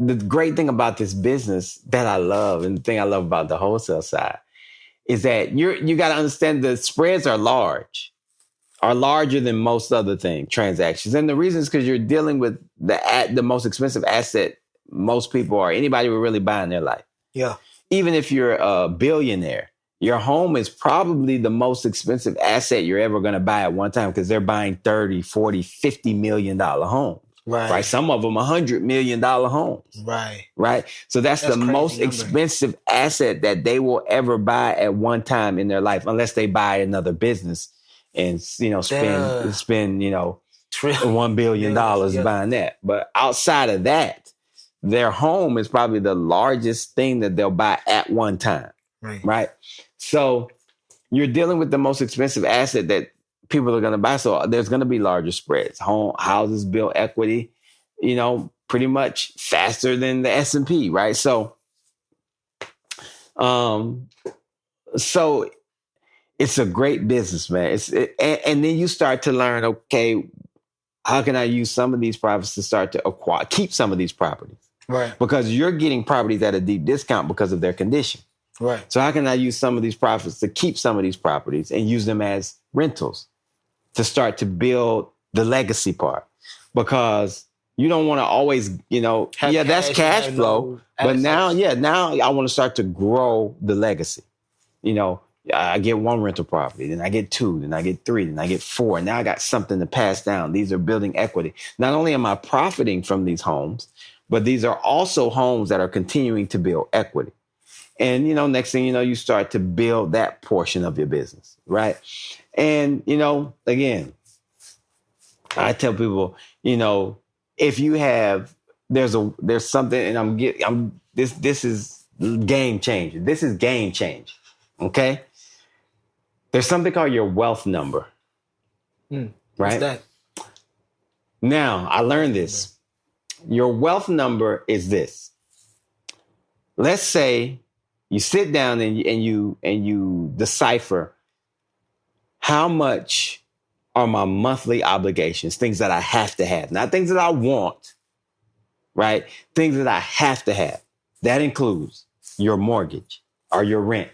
Speaker 2: the great thing about this business that I love, and the thing I love about the wholesale side, is that you got to understand the spreads are larger than most other transactions. And the reason is because you're dealing with the most expensive asset most people or anybody would really buy in their life.
Speaker 1: Yeah.
Speaker 2: Even if you're a billionaire, your home is probably the most expensive asset you're ever going to buy at one time, because they're buying 30, 40, $50 million homes. Right. Some of them $100 million homes. Right. So that's the most expensive asset that they will ever buy at one time in their life, unless they buy another business and, you know, spend, you know, $1 billion buying that. But outside of that, their home is probably the largest thing that they'll buy at one time. Right. So you're dealing with the most expensive asset that people are going to buy. So there's going to be larger spreads. Houses build equity, you know, pretty much faster than the S&P, right? So it's a great business, man. And then you start to learn, okay, how can I use some of these profits to start to keep some of these properties?
Speaker 1: Right.
Speaker 2: Because you're getting properties at a deep discount because of their condition.
Speaker 1: Right.
Speaker 2: So how can I use some of these profits to keep some of these properties and use them as rentals to start to build the legacy part? Because you don't want to always, you know, that's cash flow. But now I want to start to grow the legacy. You know, I get one rental property, then I get two, then I get three, then I get four. Now I got something to pass down. These are building equity. Not only am I profiting from these homes, but these are also homes that are continuing to build equity. And, you know, next thing you know, you start to build that portion of your business, right? And, you know, again, I tell people, you know, if you have, there's something, and this is game changer. This is game change. Okay. There's something called your wealth number. Right.
Speaker 1: What's that?
Speaker 2: Now I learned this. Your wealth number is this. Let's say you sit down and you decipher how much are my monthly obligations, things that I have to have, not things that I want, right? Things that I have to have. That includes your mortgage or your rent,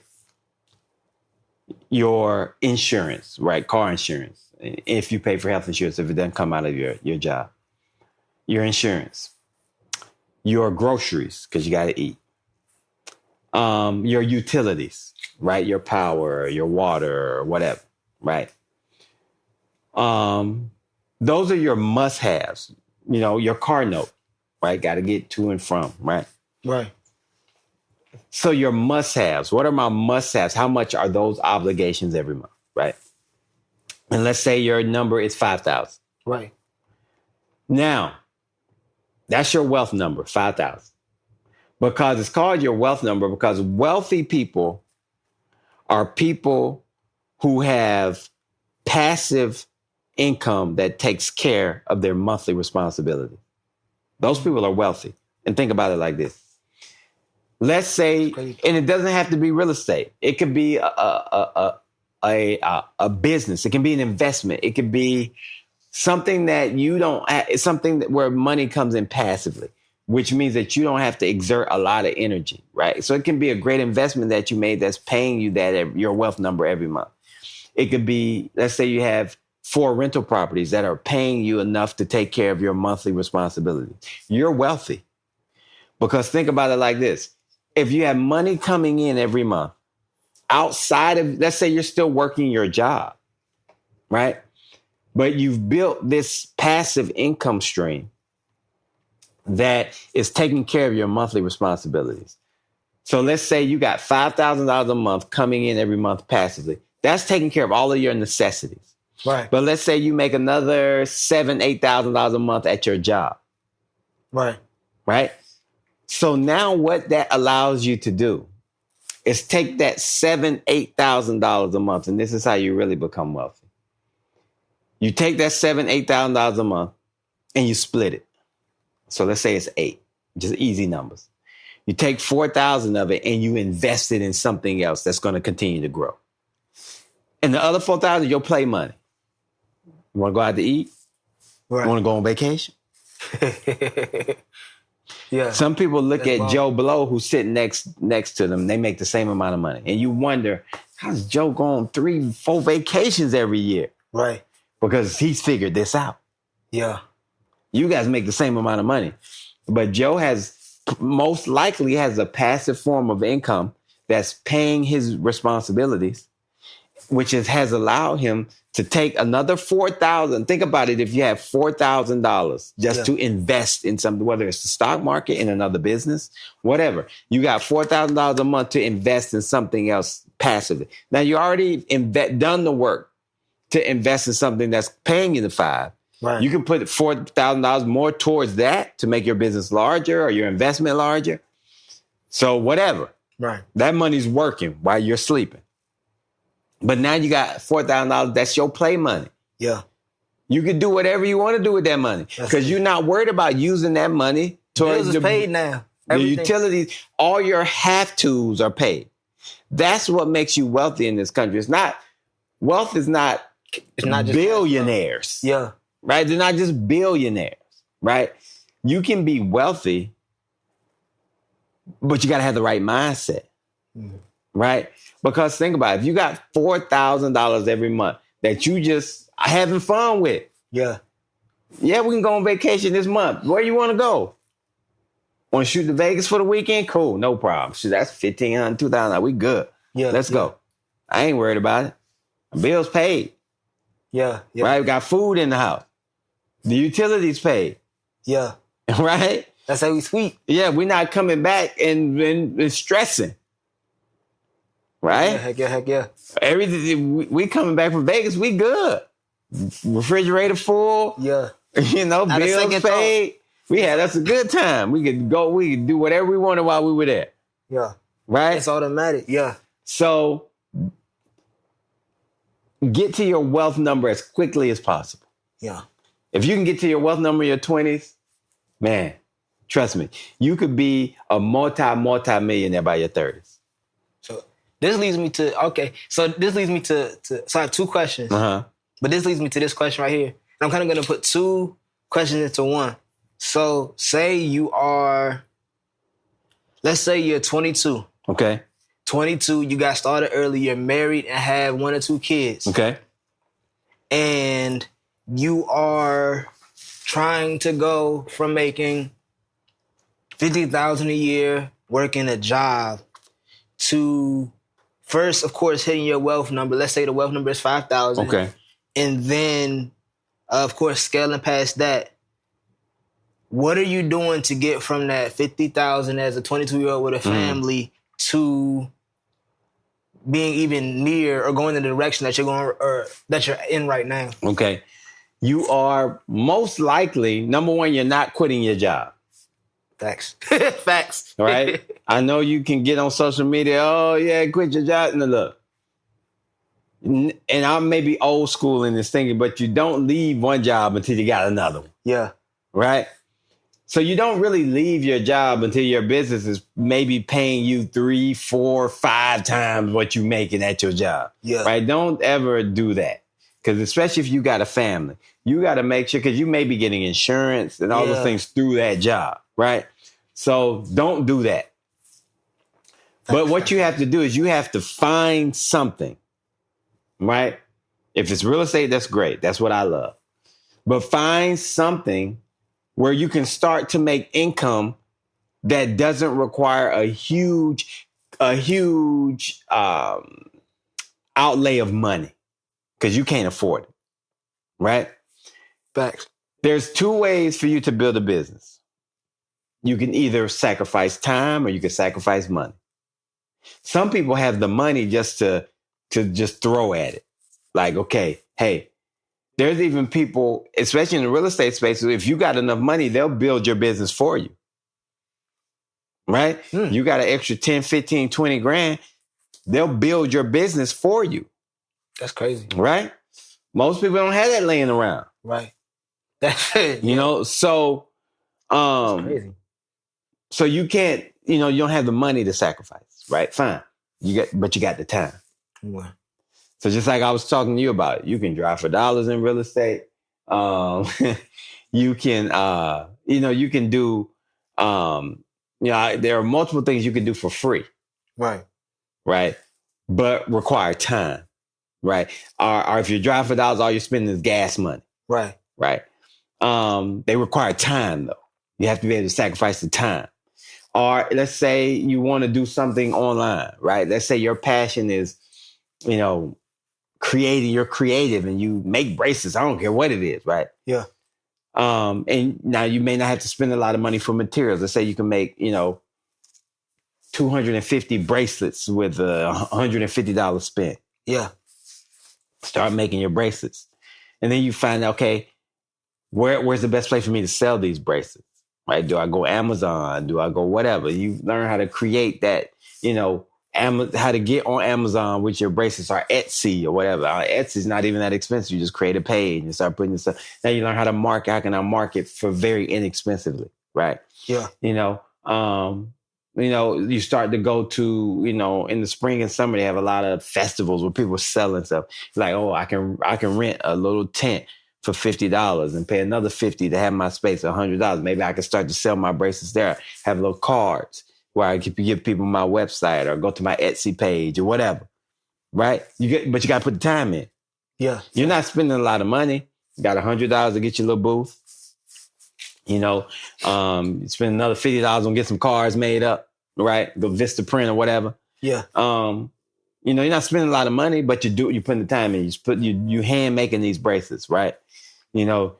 Speaker 2: your insurance, right? Car insurance. If you pay for health insurance, if it doesn't come out of your job, your insurance, your groceries, because you got to eat. Your utilities, right? Your power, your water, or whatever, right? Those are your must-haves. You know, your car note, right? Got to get to and from, right?
Speaker 1: Right.
Speaker 2: So your must-haves, what are my must-haves? How much are those obligations every month, right? And let's say your number is 5,000.
Speaker 1: Right.
Speaker 2: Now, that's your wealth number, 5,000. Because it's called your wealth number because wealthy people are people who have passive income that takes care of their monthly responsibility. Those people are wealthy. And think about it like this. Let's say, and it doesn't have to be real estate. It could be a a business. It can be an investment. It could be something that you don't. It's something where money comes in passively, which means that you don't have to exert a lot of energy, right? So it can be a great investment that you made that's paying you your wealth number every month. It could be, let's say you have 4 rental properties that are paying you enough to take care of your monthly responsibilities. You're wealthy. Because think about it like this. If you have money coming in every month outside of, let's say you're still working your job, right? But you've built this passive income stream that is taking care of your monthly responsibilities. So let's say you got $5,000 a month coming in every month passively. That's taking care of all of your necessities.
Speaker 1: Right.
Speaker 2: But let's say you make another $7,000, $8,000 a month at your job.
Speaker 1: Right.
Speaker 2: Right. So now what that allows you to do is take that $7,000, $8,000 a month. And this is how you really become wealthy. You take that $7,000, $8,000 a month and you split it. So let's say it's 8, just easy numbers. You take 4,000 of it and you invest it in something else that's going to continue to grow. And the other 4,000, your play money. You want to go out to eat?
Speaker 1: Right.
Speaker 2: You want to go on vacation?
Speaker 1: Yeah.
Speaker 2: Some people look
Speaker 1: That's
Speaker 2: at Joe Blow, who's sitting next to them. They make the same amount of money. And you wonder, how's Joe go on 3, 4 vacations every year?
Speaker 1: Right.
Speaker 2: Because he's figured this out.
Speaker 1: Yeah.
Speaker 2: You guys make the same amount of money. But Joe most likely has a passive form of income that's paying his responsibilities, which has allowed him to take another $4,000. Think about it. If you have $4,000 just to invest in something, whether it's the stock market, in another business, whatever, you got $4,000 a month to invest in something else passively. Now you already done the work to invest in something that's paying you the 5.
Speaker 1: Right.
Speaker 2: You can put $4,000 more towards that to make your business larger or your investment larger. So whatever.
Speaker 1: Right.
Speaker 2: That money's working while you're sleeping. But now you got $4,000. That's your play money.
Speaker 1: Yeah.
Speaker 2: You can do whatever you want to do with that money because you're not worried about using that money towards
Speaker 1: bills is paid now.
Speaker 2: The
Speaker 1: Everything.
Speaker 2: utilities. All your have-tos are paid. That's what makes you wealthy in this country. Wealth is not just billionaires.
Speaker 1: Yeah.
Speaker 2: Right? They're not just billionaires. Right? You can be wealthy, but you got to have the right mindset. Mm-hmm. Right? Because think about it. If you got $4,000 every month that you just having fun with.
Speaker 1: Yeah.
Speaker 2: Yeah, we can go on vacation this month. Where you want to go? Want to shoot to Vegas for the weekend? Cool. No problem. Shit, that's $1,500, $2,000. We good.
Speaker 1: Yeah.
Speaker 2: Let's go. I ain't worried about it. Bills paid.
Speaker 1: Yeah. Yeah.
Speaker 2: Right? We got food in the house. The utilities paid.
Speaker 1: Yeah.
Speaker 2: Right?
Speaker 1: That's how we sweet.
Speaker 2: Yeah, we're not coming back and stressing. Right?
Speaker 1: Yeah, heck yeah.
Speaker 2: Everything we coming back from Vegas, we good. Refrigerator full.
Speaker 1: Yeah.
Speaker 2: Bills paid. We had us a good time. We could do whatever we wanted while we were there.
Speaker 1: Yeah.
Speaker 2: Right?
Speaker 1: It's automatic. Yeah.
Speaker 2: So get to your wealth number as quickly as possible.
Speaker 1: Yeah.
Speaker 2: If you can get to your wealth number in your 20s, man, trust me, you could be a multi-millionaire by your 30s.
Speaker 1: This leads me to, so I have 2 questions.
Speaker 2: Uh-huh.
Speaker 1: But this leads me to this question right here. And I'm kind of going to put 2 questions into one. So let's say you're 22.
Speaker 2: Okay.
Speaker 1: 22, you got started early, you're married and have 1 or 2 kids.
Speaker 2: Okay.
Speaker 1: And you are trying to go from making $50,000 a year, working a job, to first, of course, hitting your wealth number. Let's say the wealth number is 5,000.
Speaker 2: Okay.
Speaker 1: And then, of course, scaling past that. What are you doing to get from that 50,000 as a 22-year-old with a family to being even near or going in the direction that you're going or that you're in right now?
Speaker 2: Okay. You are most likely, number one, you're not quitting your job.
Speaker 1: Facts. Facts.
Speaker 2: Right? I know you can get on social media, oh, yeah, quit your job. No, look. And I may be old school in this thinking, but you don't leave one job until you got another one.
Speaker 1: Yeah.
Speaker 2: Right? So you don't really leave your job until your business is maybe paying you 3, 4, 5 times what you making at your job.
Speaker 1: Yeah.
Speaker 2: Right? Don't ever do that. Because especially if you got a family, you got to make sure, because you may be getting insurance and all those things through that job. Right? So don't do that. But what you have to do is you have to find something. Right? If it's real estate, that's great. That's what I love. But find something where you can start to make income that doesn't require a huge outlay of money, because you can't afford it, right?
Speaker 1: Facts.
Speaker 2: There's 2 ways for you to build a business. You can either sacrifice time or you can sacrifice money. Some people have the money just to just throw at it. Like, okay, hey, there's even people, especially in the real estate space, if you got enough money, they'll build your business for you. Right? You got an extra 10, 15, 20 grand, they'll build your business for you.
Speaker 1: That's crazy.
Speaker 2: Right? Most people don't have that laying around.
Speaker 1: Right. That's it.
Speaker 2: You know, so
Speaker 1: That's crazy.
Speaker 2: So you can't, you don't have the money to sacrifice, right? Fine. But you got the time.
Speaker 1: Yeah.
Speaker 2: So just like I was talking to you about, you can drive for dollars in real estate. You can, you can do, there are multiple things you can do for free.
Speaker 1: Right.
Speaker 2: Right. But require time. Right. Or if you drive for dollars, all you're spending is gas money.
Speaker 1: Right.
Speaker 2: Right. They require time, though. You have to be able to sacrifice the time. Or let's say you want to do something online, right? Let's say your passion is, creating, you're creative and you make bracelets. I don't care what it is, right?
Speaker 1: Yeah.
Speaker 2: And now you may not have to spend a lot of money for materials. Let's say you can make, 250 bracelets with a $150 spent.
Speaker 1: Yeah.
Speaker 2: Start making your bracelets. And then you find out, okay, where's the best place for me to sell these bracelets? Right? Do I go Amazon? Do I go whatever? You learn how to create that, how to get on Amazon with your bracelets, or Etsy or whatever. Etsy's not even that expensive. You just create a page and start putting this stuff. Now you learn how to market. How can I market for very inexpensively? Right?
Speaker 1: Yeah.
Speaker 2: You start to go to, in the spring and summer, they have a lot of festivals where people are selling stuff. Like, oh, I can rent a little tent for $50 and pay another $50 to have my space, $100. Maybe I can start to sell my bracelets there. Have little cards where I can give people my website or go to my Etsy page or whatever. Right? But you got to put the time in.
Speaker 1: Yeah.
Speaker 2: You're not spending a lot of money. You got $100 to get your little booth. You spend another $50 on get some cards made up, right? Go Vista print or whatever.
Speaker 1: Yeah.
Speaker 2: You're not spending a lot of money, but you're putting the time in. You hand making these bracelets, right? You're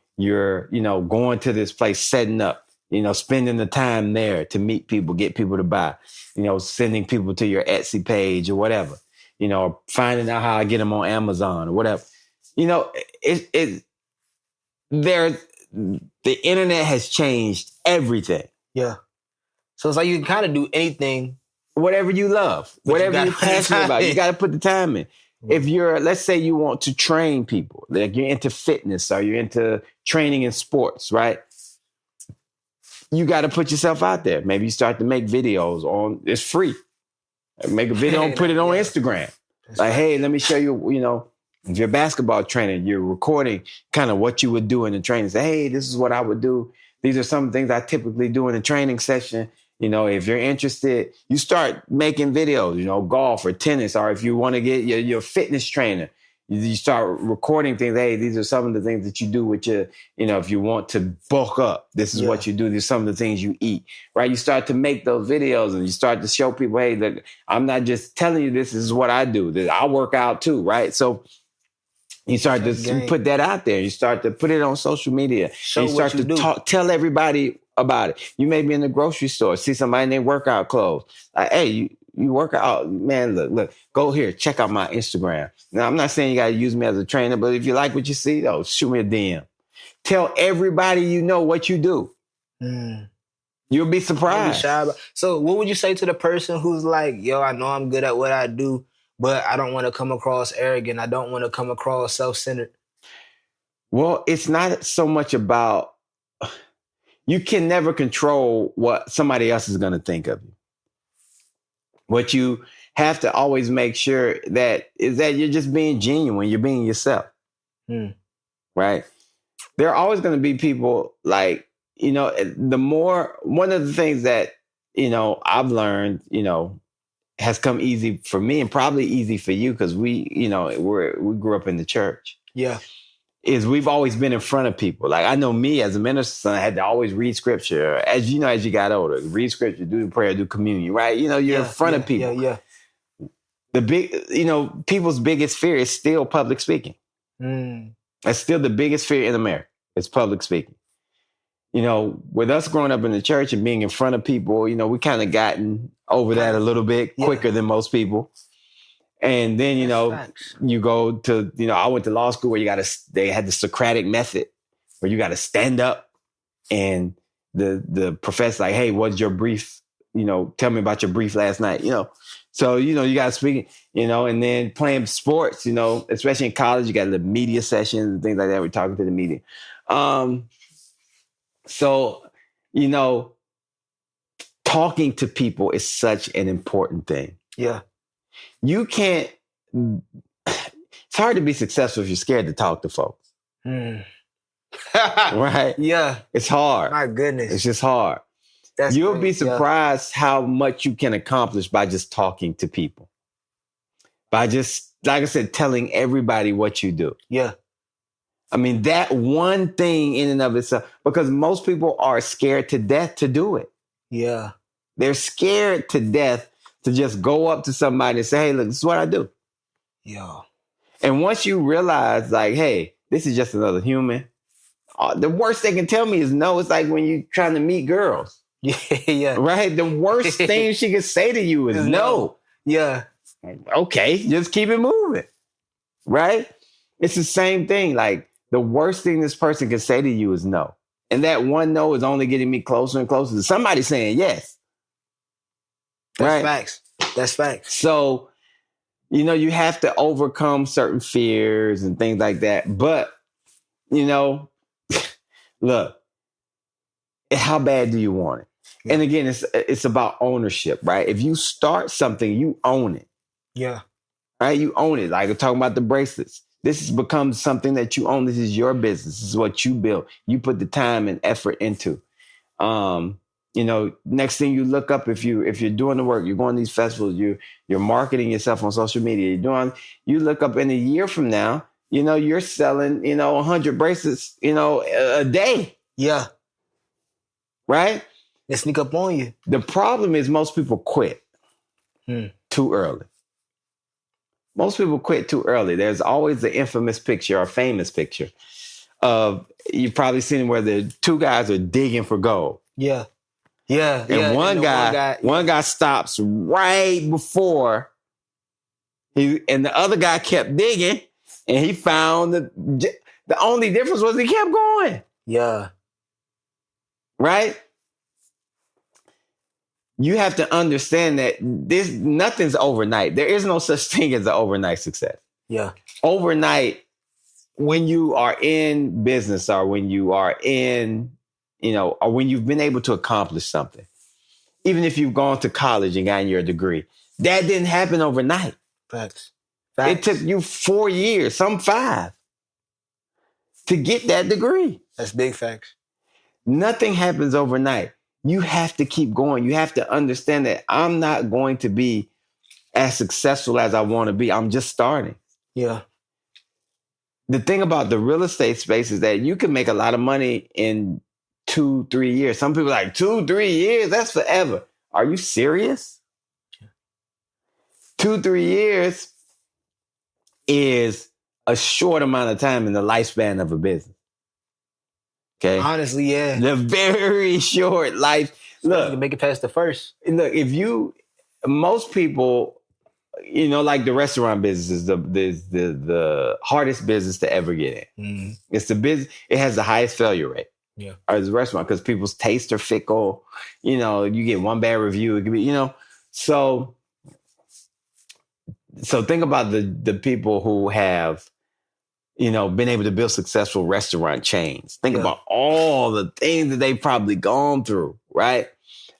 Speaker 2: going to this place, setting up, spending the time there to meet people, get people to buy, sending people to your Etsy page or whatever, finding out how I get them on Amazon or whatever. The internet has changed everything.
Speaker 1: Yeah. So it's like you can kind of do anything.
Speaker 2: Whatever you love, whatever you're passionate about, you got to put the time in. If let's say you want to train people, like you're into fitness or you're into training in sports, right? You got to put yourself out there. Maybe you start to make videos it's free. Make a video and put it on Instagram. That's like, hey, let me show you, if you're a basketball trainer, you're recording kind of what you would do in the training. Say, hey, this is what I would do. These are some things I typically do in a training session. If you're interested, you start making videos, golf or tennis, or if you want to get your fitness trainer, you start recording things. Hey, these are some of the things that you do with your, if you want to bulk up, this is what you do. These are some of the things you eat, right? You start to make those videos and you start to show people, hey, look, I'm not just telling you this is what I do. I work out too, right? So you start to put that out there. You start to put it on social media. You start to tell everybody about it. You may be in the grocery store, see somebody in their workout clothes. Like, hey, you work out, man, look, go here, check out my Instagram. Now, I'm not saying you got to use me as a trainer, but if you like what you see, though, shoot me a DM. Tell everybody you know what you do. You'll be surprised.
Speaker 1: So what would you say to the person who's like, yo, I know I'm good at what I do, but I don't want to come across arrogant. I don't want to come across self-centered.
Speaker 2: Well, it's not so much about... you can never control what somebody else is going to think of you. What you have to always make sure that is that you're just being genuine. You're being yourself. Right? There are always going to be people like, one of the things that, I've learned, has come easy for me and probably easy for you because we grew up in the church.
Speaker 1: Yeah.
Speaker 2: Is we've always been in front of people. Like I know me as a minister's son, I had to always read scripture. As you got older, read scripture, do the prayer, do communion, right? You're in front of people.
Speaker 1: Yeah.
Speaker 2: The big, people's biggest fear is still public speaking. That's still the biggest fear in America. It's public speaking. With us growing up in the church and being in front of people, we kind of gotten over that a little bit quicker than most people. And then, you go to, I went to law school where they had the Socratic method where you got to stand up and the professor like, hey, what's your brief? Tell me about your brief last night, So, you got to speak, and then playing sports, especially in college, you got the media sessions and things like that. We're talking to the media. So, talking to people is such an important thing.
Speaker 1: Yeah.
Speaker 2: You can't, it's hard to be successful if you're scared to talk to folks. Right?
Speaker 1: Yeah.
Speaker 2: It's hard.
Speaker 1: My goodness.
Speaker 2: It's just hard. You'll be surprised how much you can accomplish by just talking to people. By just, like I said, telling everybody what you do.
Speaker 1: Yeah.
Speaker 2: I mean, that one thing in and of itself, because most people are scared to death to do it.
Speaker 1: Yeah.
Speaker 2: They're scared to death to just go up to somebody and say, hey, look, this is what I do.
Speaker 1: Yeah.
Speaker 2: And once you realize, like, hey, this is just another human, the worst they can tell me is no. It's like when you're trying to meet girls.
Speaker 1: Yeah.
Speaker 2: Right? The worst thing she could say to you is no.
Speaker 1: Yeah.
Speaker 2: Okay, just keep it moving. Right? It's the same thing. Like, the worst thing this person can say to you is no. And that one no is only getting me closer and closer to somebody saying yes.
Speaker 1: That's facts.
Speaker 2: So, you have to overcome certain fears and things like that. But, look, how bad do you want it? Yeah. And again, it's about ownership, right? If you start something, you own it.
Speaker 1: Yeah.
Speaker 2: Right? You own it. Like we're talking about the bracelets. This has become something that you own. This is your business. This is what you built. You put the time and effort into. Next thing you look up, if you're doing the work, you're going to these festivals, you're marketing yourself on social media, you look up in a year from now, you're selling, 100 bracelets, a day.
Speaker 1: Yeah.
Speaker 2: Right?
Speaker 1: They sneak up on you.
Speaker 2: The problem is most people quit too early. Most people quit too early. There's always the infamous picture or famous picture of, you've probably seen where the two guys are digging for gold.
Speaker 1: Yeah. Yeah.
Speaker 2: And one guy stops right before and the other guy kept digging and he found the only difference was he kept going.
Speaker 1: Yeah.
Speaker 2: Right? You have to understand that nothing's overnight. There is no such thing as an overnight success.
Speaker 1: Yeah.
Speaker 2: Overnight, when you are in business or when you are in, or when you've been able to accomplish something, even if you've gone to college and gotten your degree, that didn't happen overnight.
Speaker 1: Facts.
Speaker 2: It took you 4 years, some 5, to get that degree.
Speaker 1: That's big facts.
Speaker 2: Nothing happens overnight. You have to keep going. You have to understand that I'm not going to be as successful as I want to be. I'm just starting.
Speaker 1: Yeah.
Speaker 2: The thing about the real estate space is that you can make a lot of money in 2-3 years. Some people are like 2-3 years, that's forever. Are you serious? 2-3 years is a short amount of time in the lifespan of a business. Okay.
Speaker 1: Honestly, yeah.
Speaker 2: The very short life. Look,
Speaker 1: you can make it past the first.
Speaker 2: Look, most people, like the restaurant business is the hardest business to ever get in. It's the business. It has the highest failure rate.
Speaker 1: Yeah.
Speaker 2: Or the restaurant because people's tastes are fickle. You get one bad review. It could be, So think about the people who have been able to build successful restaurant chains. Think about all the things that they've probably gone through, right?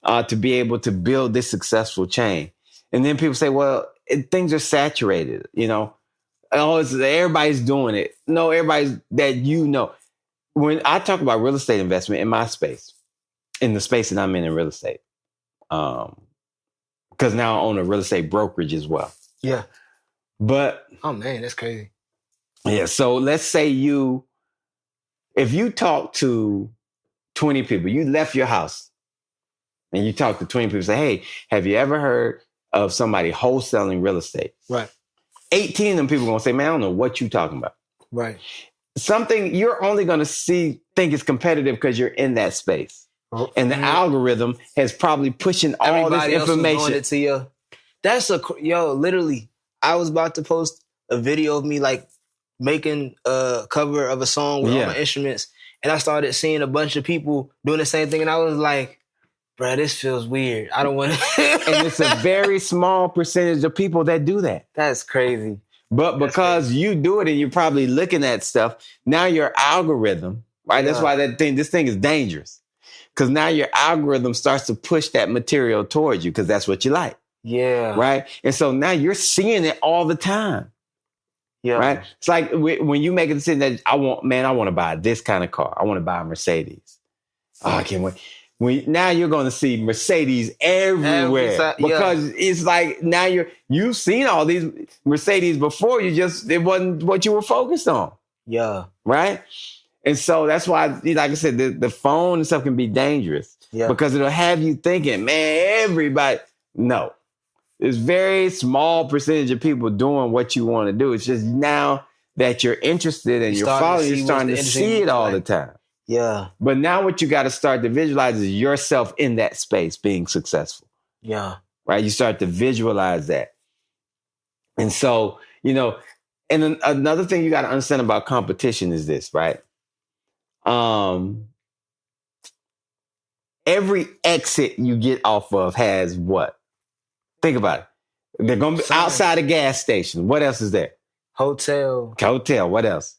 Speaker 2: To be able to build this successful chain. And then people say, well, things are saturated, everybody's doing it. No, everybody's that When I talk about real estate investment in my space, in the space that I'm in real estate, because now I own a real estate brokerage as well.
Speaker 1: Yeah.
Speaker 2: But
Speaker 1: oh man, that's crazy.
Speaker 2: Yeah. So let's say if you talk to 20 people, you left your house and you talk to 20 people, say, hey, have you ever heard of somebody wholesaling real estate?
Speaker 1: Right.
Speaker 2: 18 of them people are going to say, man, I don't know what you're talking about.
Speaker 1: Right.
Speaker 2: Something you're only going to think is competitive because you're in that space. Oh, and the algorithm has probably pushing all this information.
Speaker 1: To you. That's literally, I was about to post a video of me like making a cover of a song with all my instruments. And I started seeing a bunch of people doing the same thing. And I was like, bro, this feels weird. I don't want to.
Speaker 2: And it's a very small percentage of people that do that.
Speaker 1: That's crazy.
Speaker 2: But because you do it and you're probably looking at stuff, now your algorithm, right? Yeah. That's why this thing is dangerous. Because now your algorithm starts to push that material towards you because that's what you like.
Speaker 1: Yeah.
Speaker 2: Right? And so now you're seeing it all the time. Yeah. Right? It's like when you make a decision that I want to buy this kind of car. I want to buy a Mercedes. Oh, I can't wait. Now you're going to see Mercedes everywhere because it's like now you've seen all these Mercedes before. It wasn't what you were focused on.
Speaker 1: Yeah.
Speaker 2: Right. And so that's why, like I said, the phone and stuff can be dangerous because it'll have you thinking, man, everybody. No, there's very small percentage of people doing what you want to do. It's just now that you're interested and you're following, you're starting to see it all the time.
Speaker 1: Yeah.
Speaker 2: But now what you got to start to visualize is yourself in that space being successful.
Speaker 1: Yeah.
Speaker 2: Right. You start to visualize that. And so, and another thing you got to understand about competition is this, right? Every exit you get off of has what? Think about it. They're going to be outside a gas station. What else is there?
Speaker 1: Hotel.
Speaker 2: What else?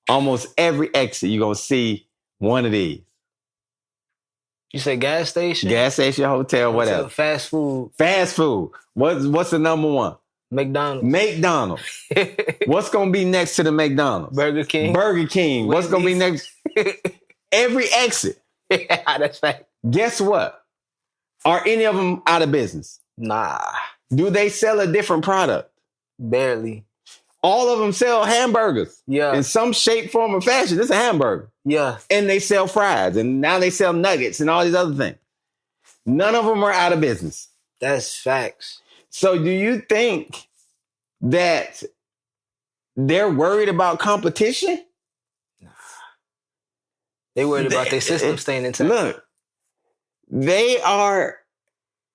Speaker 2: Almost every exit, you're going to see one of these.
Speaker 1: You say gas station?
Speaker 2: Gas station, hotel, what else?
Speaker 1: Fast food.
Speaker 2: Fast food. What's the number one?
Speaker 1: McDonald's.
Speaker 2: What's going to be next to the McDonald's?
Speaker 1: Burger King.
Speaker 2: Wendy's. What's going to be next? Every exit.
Speaker 1: Yeah, that's right.
Speaker 2: Guess what? Are any of them out of business?
Speaker 1: Nah.
Speaker 2: Do they sell a different product?
Speaker 1: Barely.
Speaker 2: All of them sell hamburgers.
Speaker 1: Yeah.
Speaker 2: In some shape, form, or fashion. It's a hamburger.
Speaker 1: Yeah.
Speaker 2: And they sell fries. And now they sell nuggets and all these other things. None of them are out of business.
Speaker 1: That's facts.
Speaker 2: So do you think that they're worried about competition?
Speaker 1: Nah. They worried about their system staying intact.
Speaker 2: Look,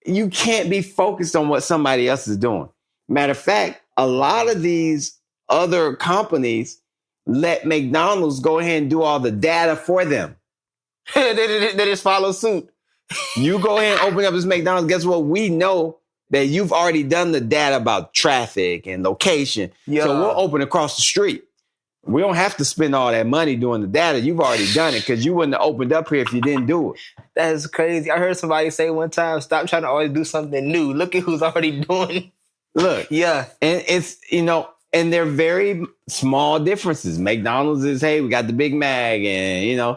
Speaker 2: you can't be focused on what somebody else is doing. Matter of fact, a lot of these other companies let McDonald's go ahead and do all the data for them.
Speaker 1: They just follow suit.
Speaker 2: You go ahead and open up this McDonald's. Guess what? We know that you've already done the data about traffic and location. Yeah. So we'll open across the street. We don't have to spend all that money doing the data. You've already done it because you wouldn't have opened up here if you didn't do it.
Speaker 1: That's crazy. I heard somebody say one time, stop trying to always do something new. Look at who's already doing.
Speaker 2: Look.
Speaker 1: Yeah.
Speaker 2: And it's, and they're very small differences. McDonald's is, hey, we got the Big Mac and,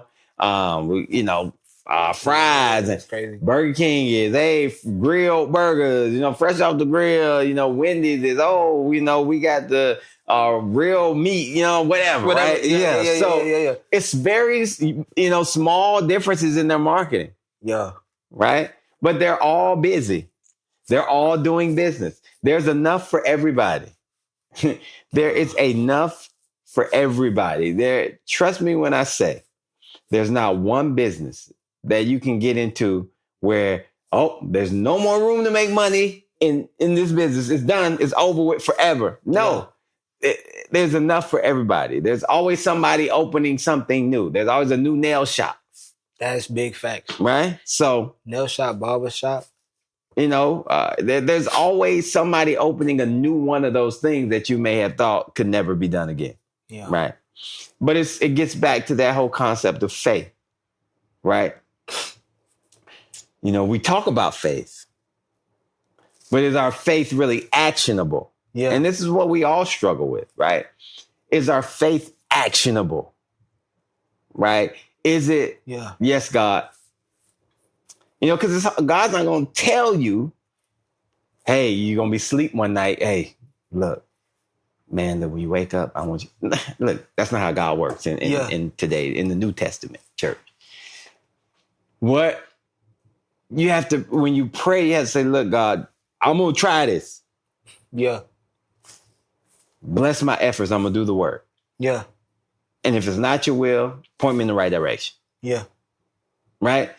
Speaker 2: fries.
Speaker 1: That's crazy.
Speaker 2: Burger King is, hey, grilled burgers, fresh off the grill. Wendy's is, we got the real meat, whatever. Right? Yeah. So it's very, small differences in their marketing.
Speaker 1: Yeah.
Speaker 2: Right. But they're all busy. They're all doing business. There's enough for everybody. There is enough for everybody. Trust me when I say there's not one business that you can get into where, there's no more room to make money in this business. It's done. It's over with forever. No, there's enough for everybody. There's always somebody opening something new. There's always a new nail shop.
Speaker 1: That's big facts.
Speaker 2: Right? So
Speaker 1: nail shop, barber shop.
Speaker 2: There's always somebody opening a new one of those things that you may have thought could never be done again.
Speaker 1: Yeah.
Speaker 2: Right. But it gets back to that whole concept of faith. Right. We talk about faith, but is our faith really actionable?
Speaker 1: Yeah.
Speaker 2: And this is what we all struggle with, right? Is our faith actionable? Right? Is it?
Speaker 1: Yeah.
Speaker 2: Yes, God. Because God's not going to tell you, hey, you're going to be asleep one night. Hey, look, man, that when you wake up, I want you. Look, that's not how God works in today, in the New Testament church. What you have to, when you pray, you have to say, look, God, I'm going to try this.
Speaker 1: Yeah.
Speaker 2: Bless my efforts. I'm going to do the work.
Speaker 1: Yeah.
Speaker 2: And if it's not your will, point me in the right direction.
Speaker 1: Yeah.
Speaker 2: Right?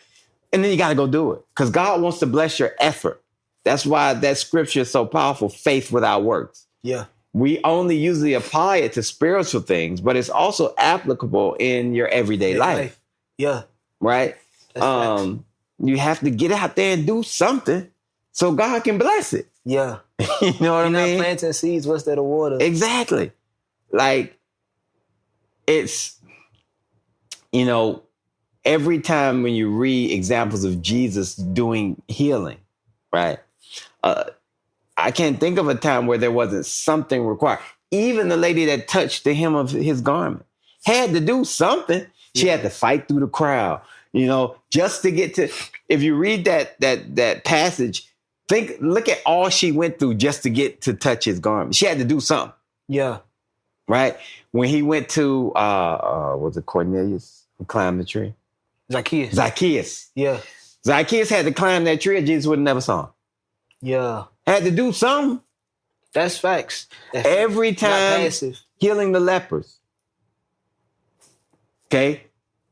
Speaker 2: And then you got to go do it because God wants to bless your effort. That's why that scripture is so powerful, faith without works.
Speaker 1: Yeah.
Speaker 2: We only usually apply it to spiritual things, but it's also applicable in your everyday life.
Speaker 1: Yeah.
Speaker 2: Right? You have to get out there and do something so God can bless it.
Speaker 1: Yeah.
Speaker 2: You know what I mean?
Speaker 1: Not planting seeds, what's there to water?
Speaker 2: Exactly. Like, it's, every time when you read examples of Jesus doing healing, right? I can't think of a time where there wasn't something required. Even the lady that touched the hem of his garment had to do something. She had to fight through the crowd, just to get to. If you read that passage, look at all she went through just to get to touch his garment. She had to do something.
Speaker 1: Yeah.
Speaker 2: Right? When he went to, was it Cornelius who climbed the tree? Zacchaeus.
Speaker 1: Yeah.
Speaker 2: Zacchaeus had to climb that tree or Jesus would have never saw him.
Speaker 1: Yeah.
Speaker 2: Had to do something.
Speaker 1: That's facts.
Speaker 2: Every time healing the lepers. Okay?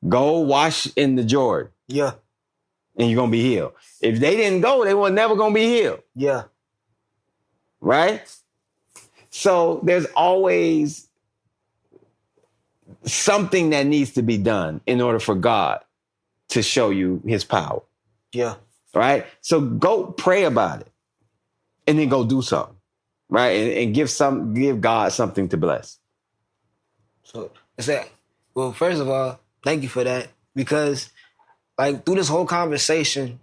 Speaker 2: Go wash in the Jordan.
Speaker 1: Yeah.
Speaker 2: And you're going to be healed. If they didn't go, they were never going to be healed.
Speaker 1: Yeah.
Speaker 2: Right? So there's always something that needs to be done in order for God to show you his power.
Speaker 1: Yeah.
Speaker 2: Right? So go pray about it and then go do something. Right? And give God something to bless.
Speaker 1: So it's that. Well, first of all, thank you for that. Because through this whole conversation,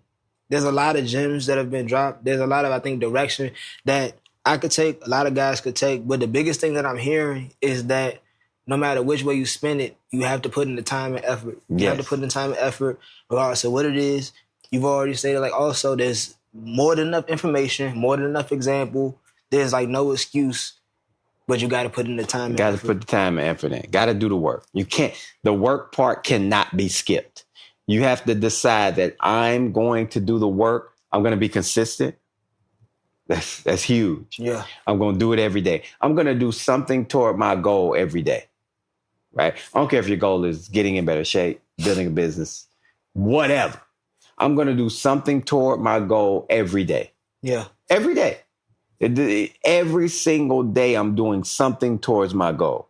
Speaker 1: there's a lot of gems that have been dropped. There's a lot of, I think, direction that I could take, a lot of guys could take. But the biggest thing that I'm hearing is that no matter which way you spend it, you have to put in the time and effort. You have to put in the time and effort, regardless of what it is. You've already stated, also, there's more than enough information, more than enough example. There's, no excuse, but you got to put in the time and effort.
Speaker 2: Got to put the time and effort in. Got to do the work. You can't, the work part cannot be skipped. You have to decide that I'm going to do the work. I'm going to be consistent. That's huge.
Speaker 1: Yeah.
Speaker 2: I'm going to do it every day. I'm going to do something toward my goal every day. Right? I don't care if your goal is getting in better shape, building a business, whatever. I'm going to do something toward my goal every day.
Speaker 1: Yeah.
Speaker 2: Every day. Every single day I'm doing something towards my goal.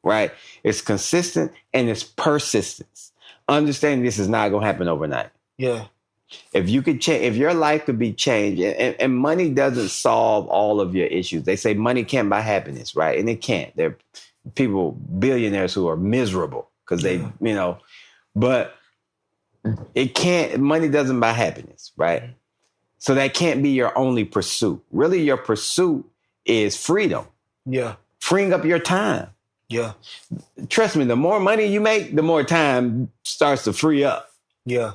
Speaker 2: Right? It's consistent and it's persistence. Understanding this is not going to happen overnight.
Speaker 1: Yeah.
Speaker 2: If you could change, if your life could be changed, and money doesn't solve all of your issues. They say money can't buy happiness, right? And it can't. There are people, billionaires who are miserable because they, but it can't, money doesn't buy happiness, right? Mm-hmm. So that can't be your only pursuit. Really, your pursuit is freedom.
Speaker 1: Yeah.
Speaker 2: Freeing up your time.
Speaker 1: Yeah.
Speaker 2: Trust me, the more money you make, the more time starts to free up.
Speaker 1: Yeah.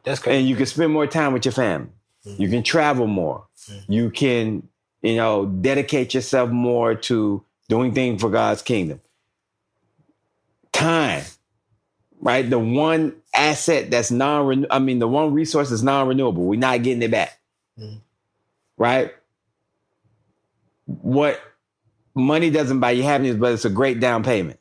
Speaker 1: That's crazy.
Speaker 2: And you can spend more time with your family. Mm-hmm. You can travel more. Mm-hmm. You can, dedicate yourself more to doing things for God's kingdom. Time, right? The one asset that's the one resource that's non-renewable. We're not getting it back. Mm-hmm. Right? What money doesn't buy you happiness, but it's a great down payment.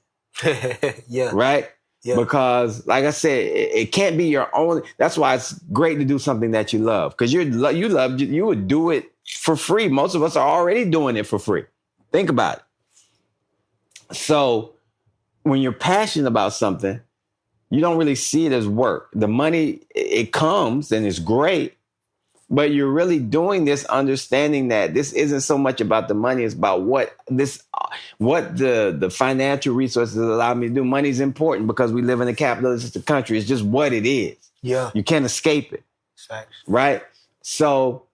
Speaker 1: Yeah.
Speaker 2: Right? Yeah. Because, like I said, it can't be your only. That's why it's great to do something that you love. Because you would do it for free. Most of us are already doing it for free. Think about it. So when you're passionate about something, you don't really see it as work. The money, it comes and it's great, But you're really doing this understanding that this isn't so much about the money. It's about what the financial resources allow me to do. Money is important because we live in a capitalist country. It's just what it is.
Speaker 1: Yeah.
Speaker 2: You can't escape it.
Speaker 1: Facts.
Speaker 2: Right? So,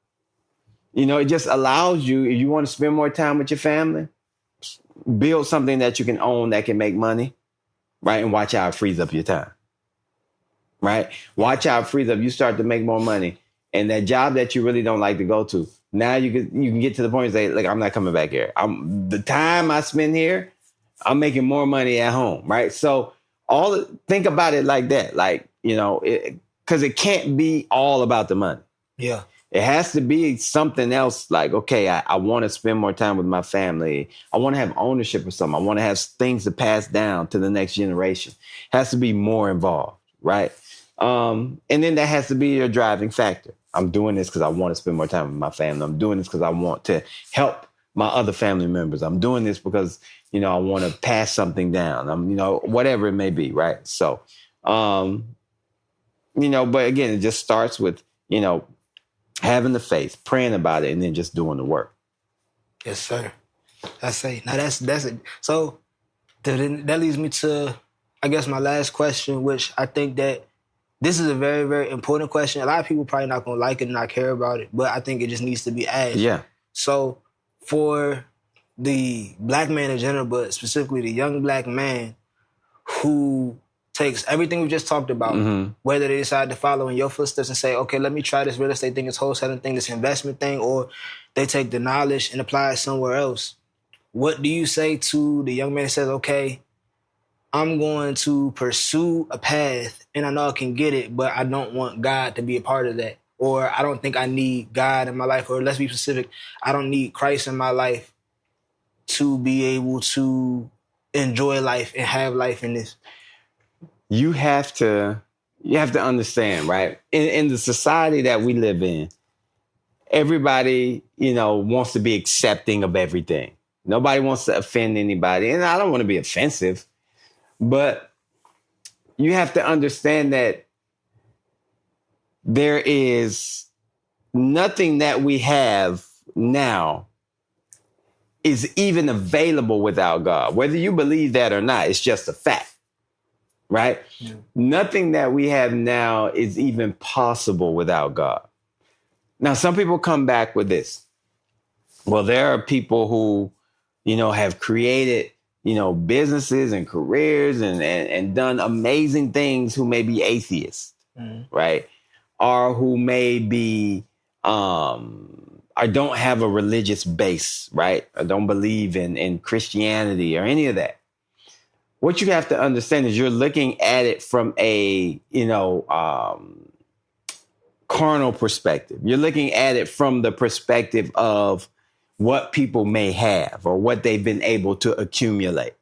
Speaker 2: it just allows you, if you want to spend more time with your family, build something that you can own that can make money, right? And watch how it frees up your time, right? Watch how it frees up. You start to make more money. And that job that you really don't like to go to, now you can get to the point and say, like, I'm not coming back here. The time I spend here, I'm making more money at home, right? So think about it like that, like, because it can't be all about the money.
Speaker 1: Yeah.
Speaker 2: It has to be something else like, okay, I want to spend more time with my family. I want to have ownership of something. I want to have things to pass down to the next generation. It has to be more involved, right? And then that has to be your driving factor. I'm doing this because I want to spend more time with my family. I'm doing this because I want to help my other family members. I'm doing this because, I want to pass something down. Whatever it may be, right? So, but again, it just starts with, having the faith, praying about it, and then just doing the work.
Speaker 1: Yes, sir. That's it. Now that's it. So that leads me to, I guess, my last question, which I think that this is a very, very important question. A lot of people probably not gonna like it and not care about it, but I think it just needs to be asked.
Speaker 2: Yeah.
Speaker 1: So for the Black man in general, but specifically the young Black man who takes everything we just talked about, whether they decide to follow in your footsteps and say, okay, let me try this real estate thing, this wholesaling thing, this investment thing, or they take the knowledge and apply it somewhere else. What do you say to the young man that says, okay, I'm going to pursue a path and I know I can get it, but I don't want God to be a part of that. Or I don't think I need God in my life. Or let's be specific, I don't need Christ in my life to be able to enjoy life and have life in this.
Speaker 2: You have to understand, right? In the society that we live in, everybody, wants to be accepting of everything. Nobody wants to offend anybody. And I don't want to be offensive, but you have to understand that there is nothing that we have now is even available without God. Whether you believe that or not, it's just a fact. Right? Yeah. Nothing that we have now is even possible without God. Now, some people come back with this. Well, there are people who, have created, businesses and careers and done amazing things who may be atheists, right? Or who may be, or don't have a religious base, right? Or don't believe in Christianity or any of that. What you have to understand is you're looking at it from a, carnal perspective. You're looking at it from the perspective of what people may have or what they've been able to accumulate,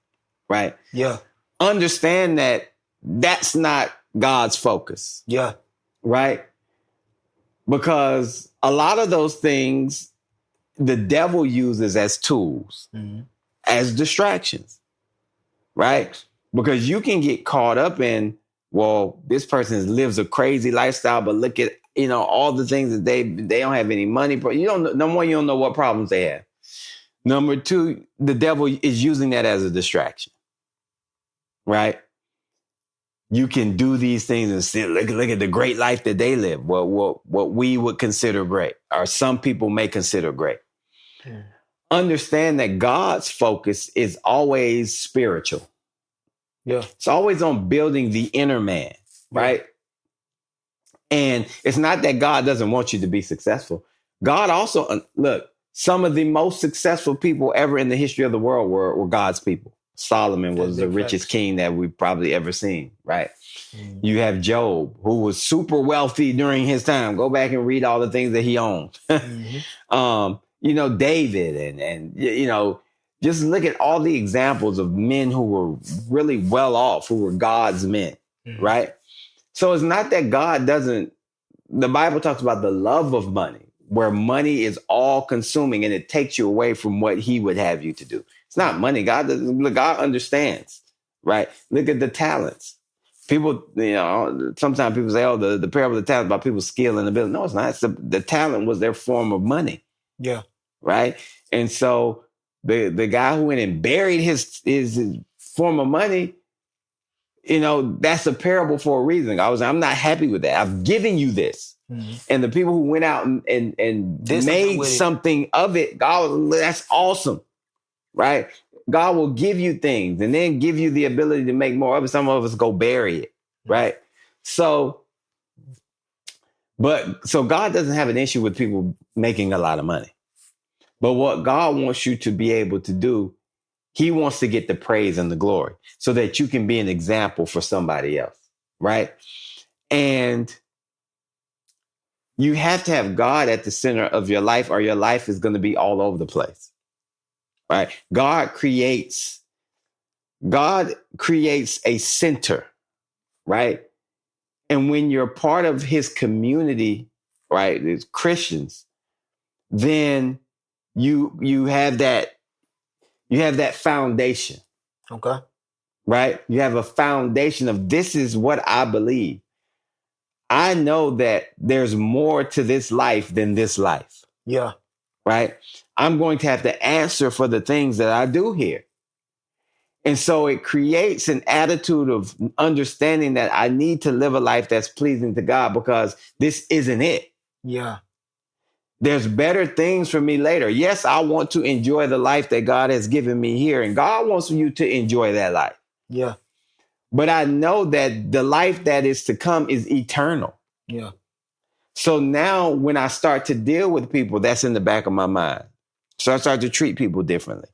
Speaker 2: right?
Speaker 1: Yeah.
Speaker 2: Understand that that's not God's focus.
Speaker 1: Yeah.
Speaker 2: Right? Because a lot of those things the devil uses as tools, as distractions. Right? Because you can get caught up in, well, this person lives a crazy lifestyle, but look at, all the things that they don't have any money. Number one, you don't know what problems they have. Number two, the devil is using that as a distraction. Right? You can do these things and see, look at the great life that they live. What we would consider great, or some people may consider great. Understand that God's focus is always spiritual.
Speaker 1: Yeah.
Speaker 2: It's always on building the inner man, right? Yeah. And it's not that God doesn't want you to be successful. God also, look, some of the most successful people ever in the history of the world were God's people. Solomon was the richest king that we've probably ever seen, right? You have Job, who was super wealthy during his time. Go back and read all the things that he owned. David and just look at all the examples of men who were really well off, who were God's men, right? So it's not that God doesn't, the Bible talks about the love of money, where money is all consuming and it takes you away from what he would have you to do. It's not money. God understands, right? Look at the talents. People, sometimes people say, oh, the parable of the talent about people's skill in the business. No, it's not. The talent was their form of money.
Speaker 1: Yeah.
Speaker 2: Right. And so the guy who went and buried his form of money, that's a parable for a reason. I'm not happy with that. I've given you this. Mm-hmm. And the people who went out and made something of it, God, that's awesome. Right. God will give you things and then give you the ability to make more of it. Some of us go bury it. Right. So God doesn't have an issue with people making a lot of money. But what God wants you to be able to do, he wants to get the praise and the glory so that you can be an example for somebody else. Right. And you have to have God at the center of your life, or your life is going to be all over the place. Right. God creates a center. Right. And when you're part of his community, right, as Christians, then you have that foundation.
Speaker 1: Okay.
Speaker 2: Right. You have a foundation of, this is what I believe. I know that there's more to this life than this life.
Speaker 1: Yeah.
Speaker 2: Right. I'm going to have to answer for the things that I do here. And so it creates an attitude of understanding that I need to live a life that's pleasing to God, because this isn't it.
Speaker 1: Yeah.
Speaker 2: There's better things for me later. Yes, I want to enjoy the life that God has given me here, and God wants you to enjoy that life.
Speaker 1: Yeah.
Speaker 2: But I know that the life that is to come is eternal.
Speaker 1: Yeah.
Speaker 2: So now when I start to deal with people, that's in the back of my mind. So I start to treat people differently.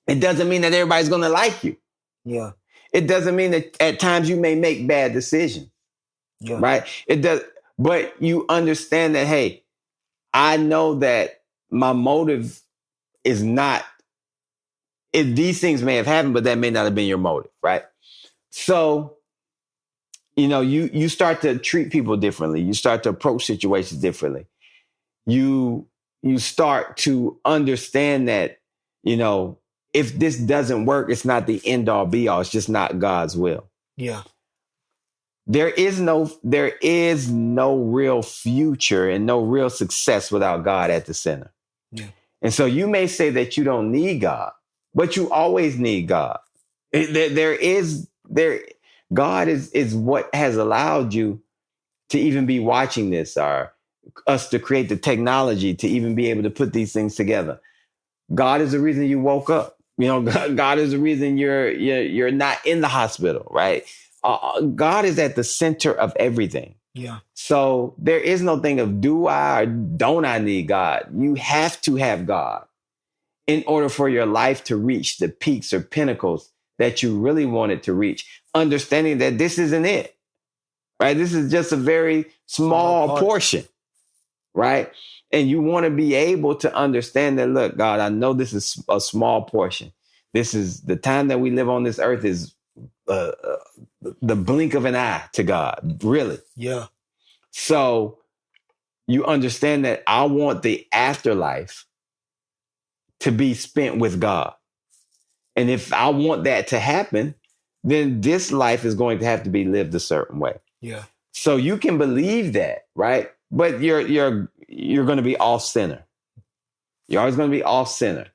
Speaker 2: It doesn't mean that everybody's going to like you.
Speaker 1: Yeah.
Speaker 2: It doesn't mean that at times you may make bad decisions.
Speaker 1: Yeah.
Speaker 2: Right. It does. But you understand that, hey, I know that my motive is not, if these things may have happened, but that may not have been your motive. Right. So, you start to treat people differently. You start to approach situations differently. You start to understand that, if this doesn't work, it's not the end all be all. It's just not God's will.
Speaker 1: Yeah.
Speaker 2: There is no real future and no real success without God at the center.
Speaker 1: Yeah.
Speaker 2: And so you may say that you don't need God, but you always need God. God is what has allowed you to even be watching this, or us to create the technology to even be able to put these things together. God is the reason you woke up. God is the reason you're not in the hospital, right? God is at the center of everything.
Speaker 1: Yeah.
Speaker 2: So there is no thing of do I or don't I need God. You have to have God in order for your life to reach the peaks or pinnacles that you really want it to reach. Understanding that this isn't it, right? This is just a very small portion, right? And you want to be able to understand that, look, God, I know this is a small portion. This is the time that we live on this earth is the blink of an eye to God, really.
Speaker 1: Yeah.
Speaker 2: So you understand that I want the afterlife to be spent with God. And if I want that to happen, then this life is going to have to be lived a certain way.
Speaker 1: Yeah.
Speaker 2: So you can believe that, right? But you're going to be off center. You're always going to be off center.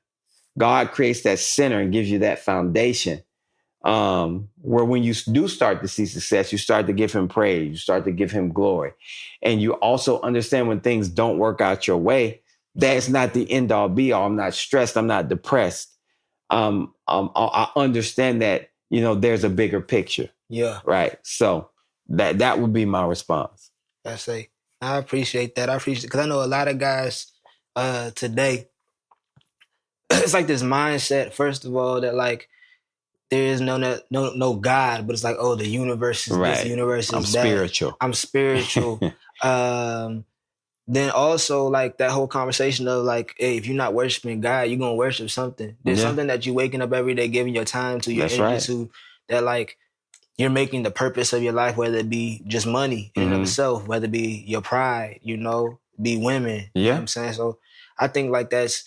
Speaker 2: God creates that center and gives you that foundation, where when you do start to see success, you start to give him praise, you start to give him glory. And you also understand when things don't work out your way, that's not the end all be all. I'm not stressed. I'm not depressed. I understand that, there's a bigger picture.
Speaker 1: Yeah.
Speaker 2: Right. So that would be my response.
Speaker 1: I appreciate that. Because I know a lot of guys today, it's like this mindset, first of all, that like there is no God, but it's like, oh, the universe is
Speaker 2: right.
Speaker 1: this, the universe is
Speaker 2: I'm
Speaker 1: that.
Speaker 2: Spiritual.
Speaker 1: I'm spiritual. Then also like that whole conversation of like, hey, if you're not worshiping God, you're going to worship something. There's something that you're waking up every day, giving your time to, your energy to, that like you're making the purpose of your life, whether it be just money in and of itself, whether it be your pride, be women. You know what I'm saying? So I think like that's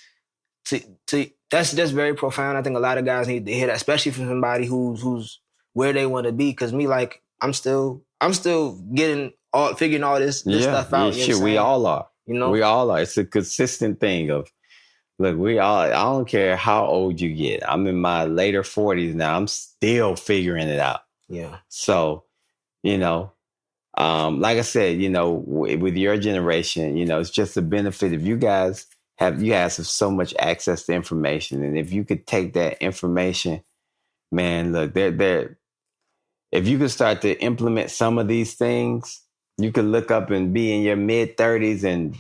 Speaker 1: just very profound. I think a lot of guys need to hear that, especially from somebody who's where they want to be. Cause me, like, I'm still figuring all this stuff out.
Speaker 2: Yeah, sure. We all are.
Speaker 1: You know?
Speaker 2: We all are. It's a consistent thing of, look, I don't care how old you get. I'm in my later 40s now. I'm still figuring it out.
Speaker 1: Yeah.
Speaker 2: So, you know, like I said, you know, with your generation, you know, it's just a benefit if you guys have so much access to information. And if you could take that information, man, look, if you could start to implement some of these things, you could look up and be in your mid 30s and,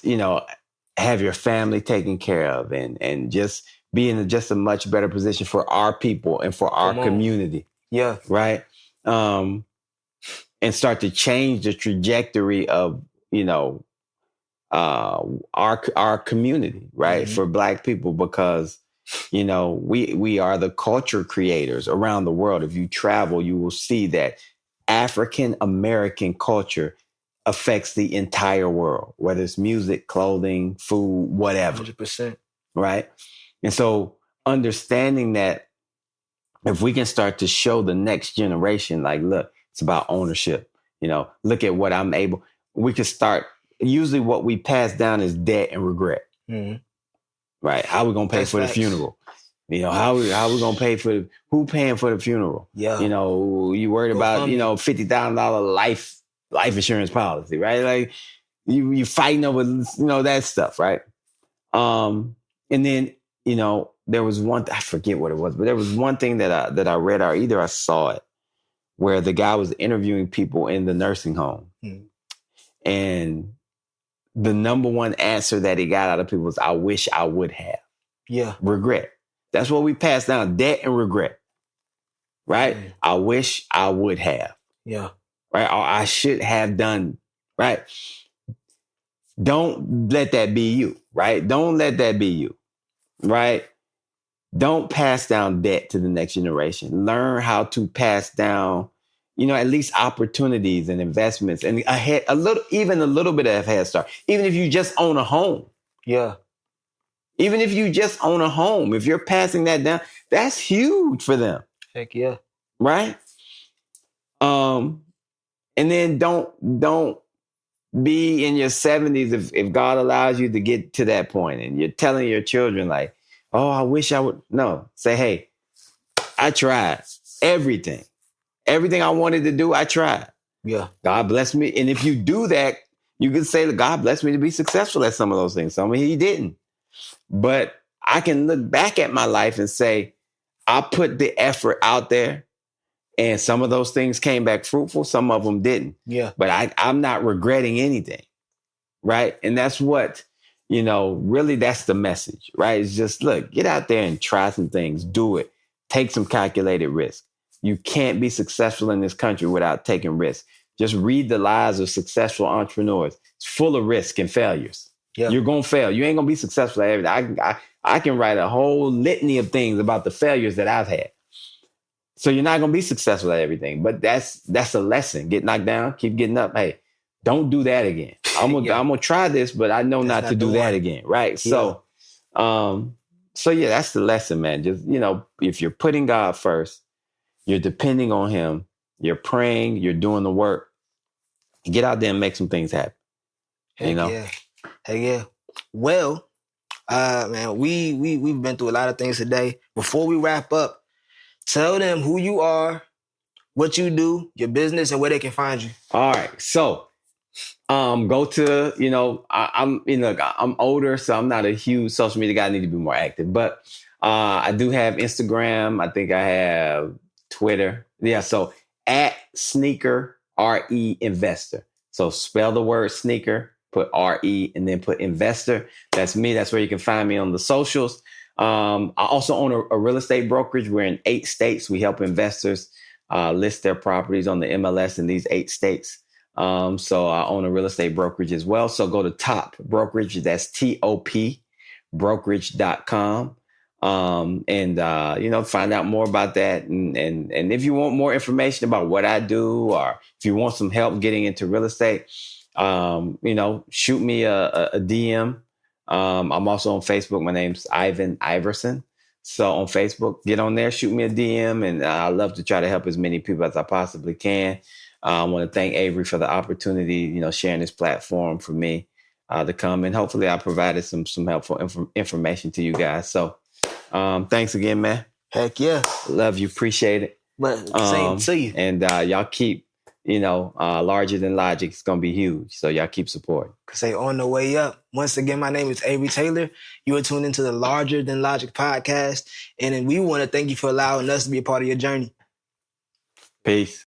Speaker 2: you know, have your family taken care of and just be in just a much better position for our people and for our community.
Speaker 1: Yeah.
Speaker 2: Right. And start to change the trajectory of, you know, our community, right? Mm-hmm. For Black people, because, you know, we are the culture creators around the world. If you travel, you will see that African American culture affects the entire world, whether it's music, clothing, food, whatever.
Speaker 1: 100%.
Speaker 2: Right. And so understanding that if we can start to show the next generation, like, look, it's about ownership. You know, look at what I'm able. We can start. Usually what we pass down is debt and regret. Mm-hmm. Right. How are we going to pay for the funeral? You know, how we going to pay for who paying for the funeral? Yeah. You know, you worried about, you know, $50,000 life insurance policy, right? Like you fighting over, you know, that stuff. Right. And then, you know, there was I forget what it was, but there was one thing that I read, or either I saw it, where the guy was interviewing people in the nursing home. Mm. And the number one answer that he got out of people was, I wish I would have. Yeah. Regret. That's what we pass down, debt and regret. Right? Mm. I wish I would have. Yeah. Right? Or I should have done. Right? Don't let that be you. Right? Don't let that be you. Right? Don't pass down debt to the next generation. Learn how to pass down, you know, at least opportunities and investments and a little bit of head start. Even if you just own a home. Yeah. Even if you just own a home, if you're passing that down, that's huge for them.
Speaker 1: Heck yeah.
Speaker 2: Right? And then don't be in your 70s if God allows you to get to that point and you're telling your children like, oh, I wish I would. No, say, hey, I tried everything. Everything I wanted to do, I tried. Yeah. God bless me. And if you do that, you can say that God blessed me to be successful at some of those things. Some of he didn't. But I can look back at my life and say, I put the effort out there and some of those things came back fruitful. Some of them didn't. Yeah. But I'm not regretting anything. Right. And that's what, you know, really that's the message. Right. It's just, look, get out there and try some things. Do it. Take some calculated risk. You can't be successful in this country without taking risks. Just read the lives of successful entrepreneurs. It's full of risk and failures. Yeah. You're going to fail. You ain't going to be successful at everything. I can write a whole litany of things about the failures that I've had. So you're not going to be successful at everything. But that's a lesson. Get knocked down, keep getting up. Hey, don't do that again. I'm gonna try this, but I know not to do that again. Right. Yeah. So yeah, that's the lesson, man. Just, you know, if you're putting God first, you're depending on him, you're praying, you're doing the work, get out there and make some things happen.
Speaker 1: Heck, you know? Yeah. Hey, yeah. Well, man, we've been through a lot of things today. Before we wrap up, tell them who you are, what you do, your business, and where they can find you.
Speaker 2: All right. So go to, you know, I'm older, so I'm not a huge social media guy. I need to be more active, but I do have Instagram. I think I have Twitter. Yeah. So at Sneaker RE Investor. So spell the word sneaker, put RE, and then put investor. That's me. That's where you can find me on the socials. I also own a real estate brokerage. We're in 8 states. We help investors list their properties on the MLS in these 8 states. So I own a real estate brokerage as well. So go to Top Brokerage. That's TOP brokerage.com. You know, find out more about that. And if you want more information about what I do, or if you want some help getting into real estate, you know, shoot me a DM. I'm also on Facebook. My name's Ivan Iverson. So on Facebook, get on there, shoot me a DM, and I love to try to help as many people as I possibly can. I want to thank Avery for the opportunity, sharing this platform for me to come, and hopefully I provided some helpful information to you guys. So thanks again, man.
Speaker 1: Heck yeah.
Speaker 2: Love you. Appreciate it.
Speaker 1: But same to you.
Speaker 2: And y'all keep, larger than logic. It's going to be huge. So y'all keep supporting.
Speaker 1: Say on the way up. Once again, my name is Avery Taylor. You are tuned into the Larger Than Logic podcast. And we want to thank you for allowing us to be a part of your journey.
Speaker 2: Peace.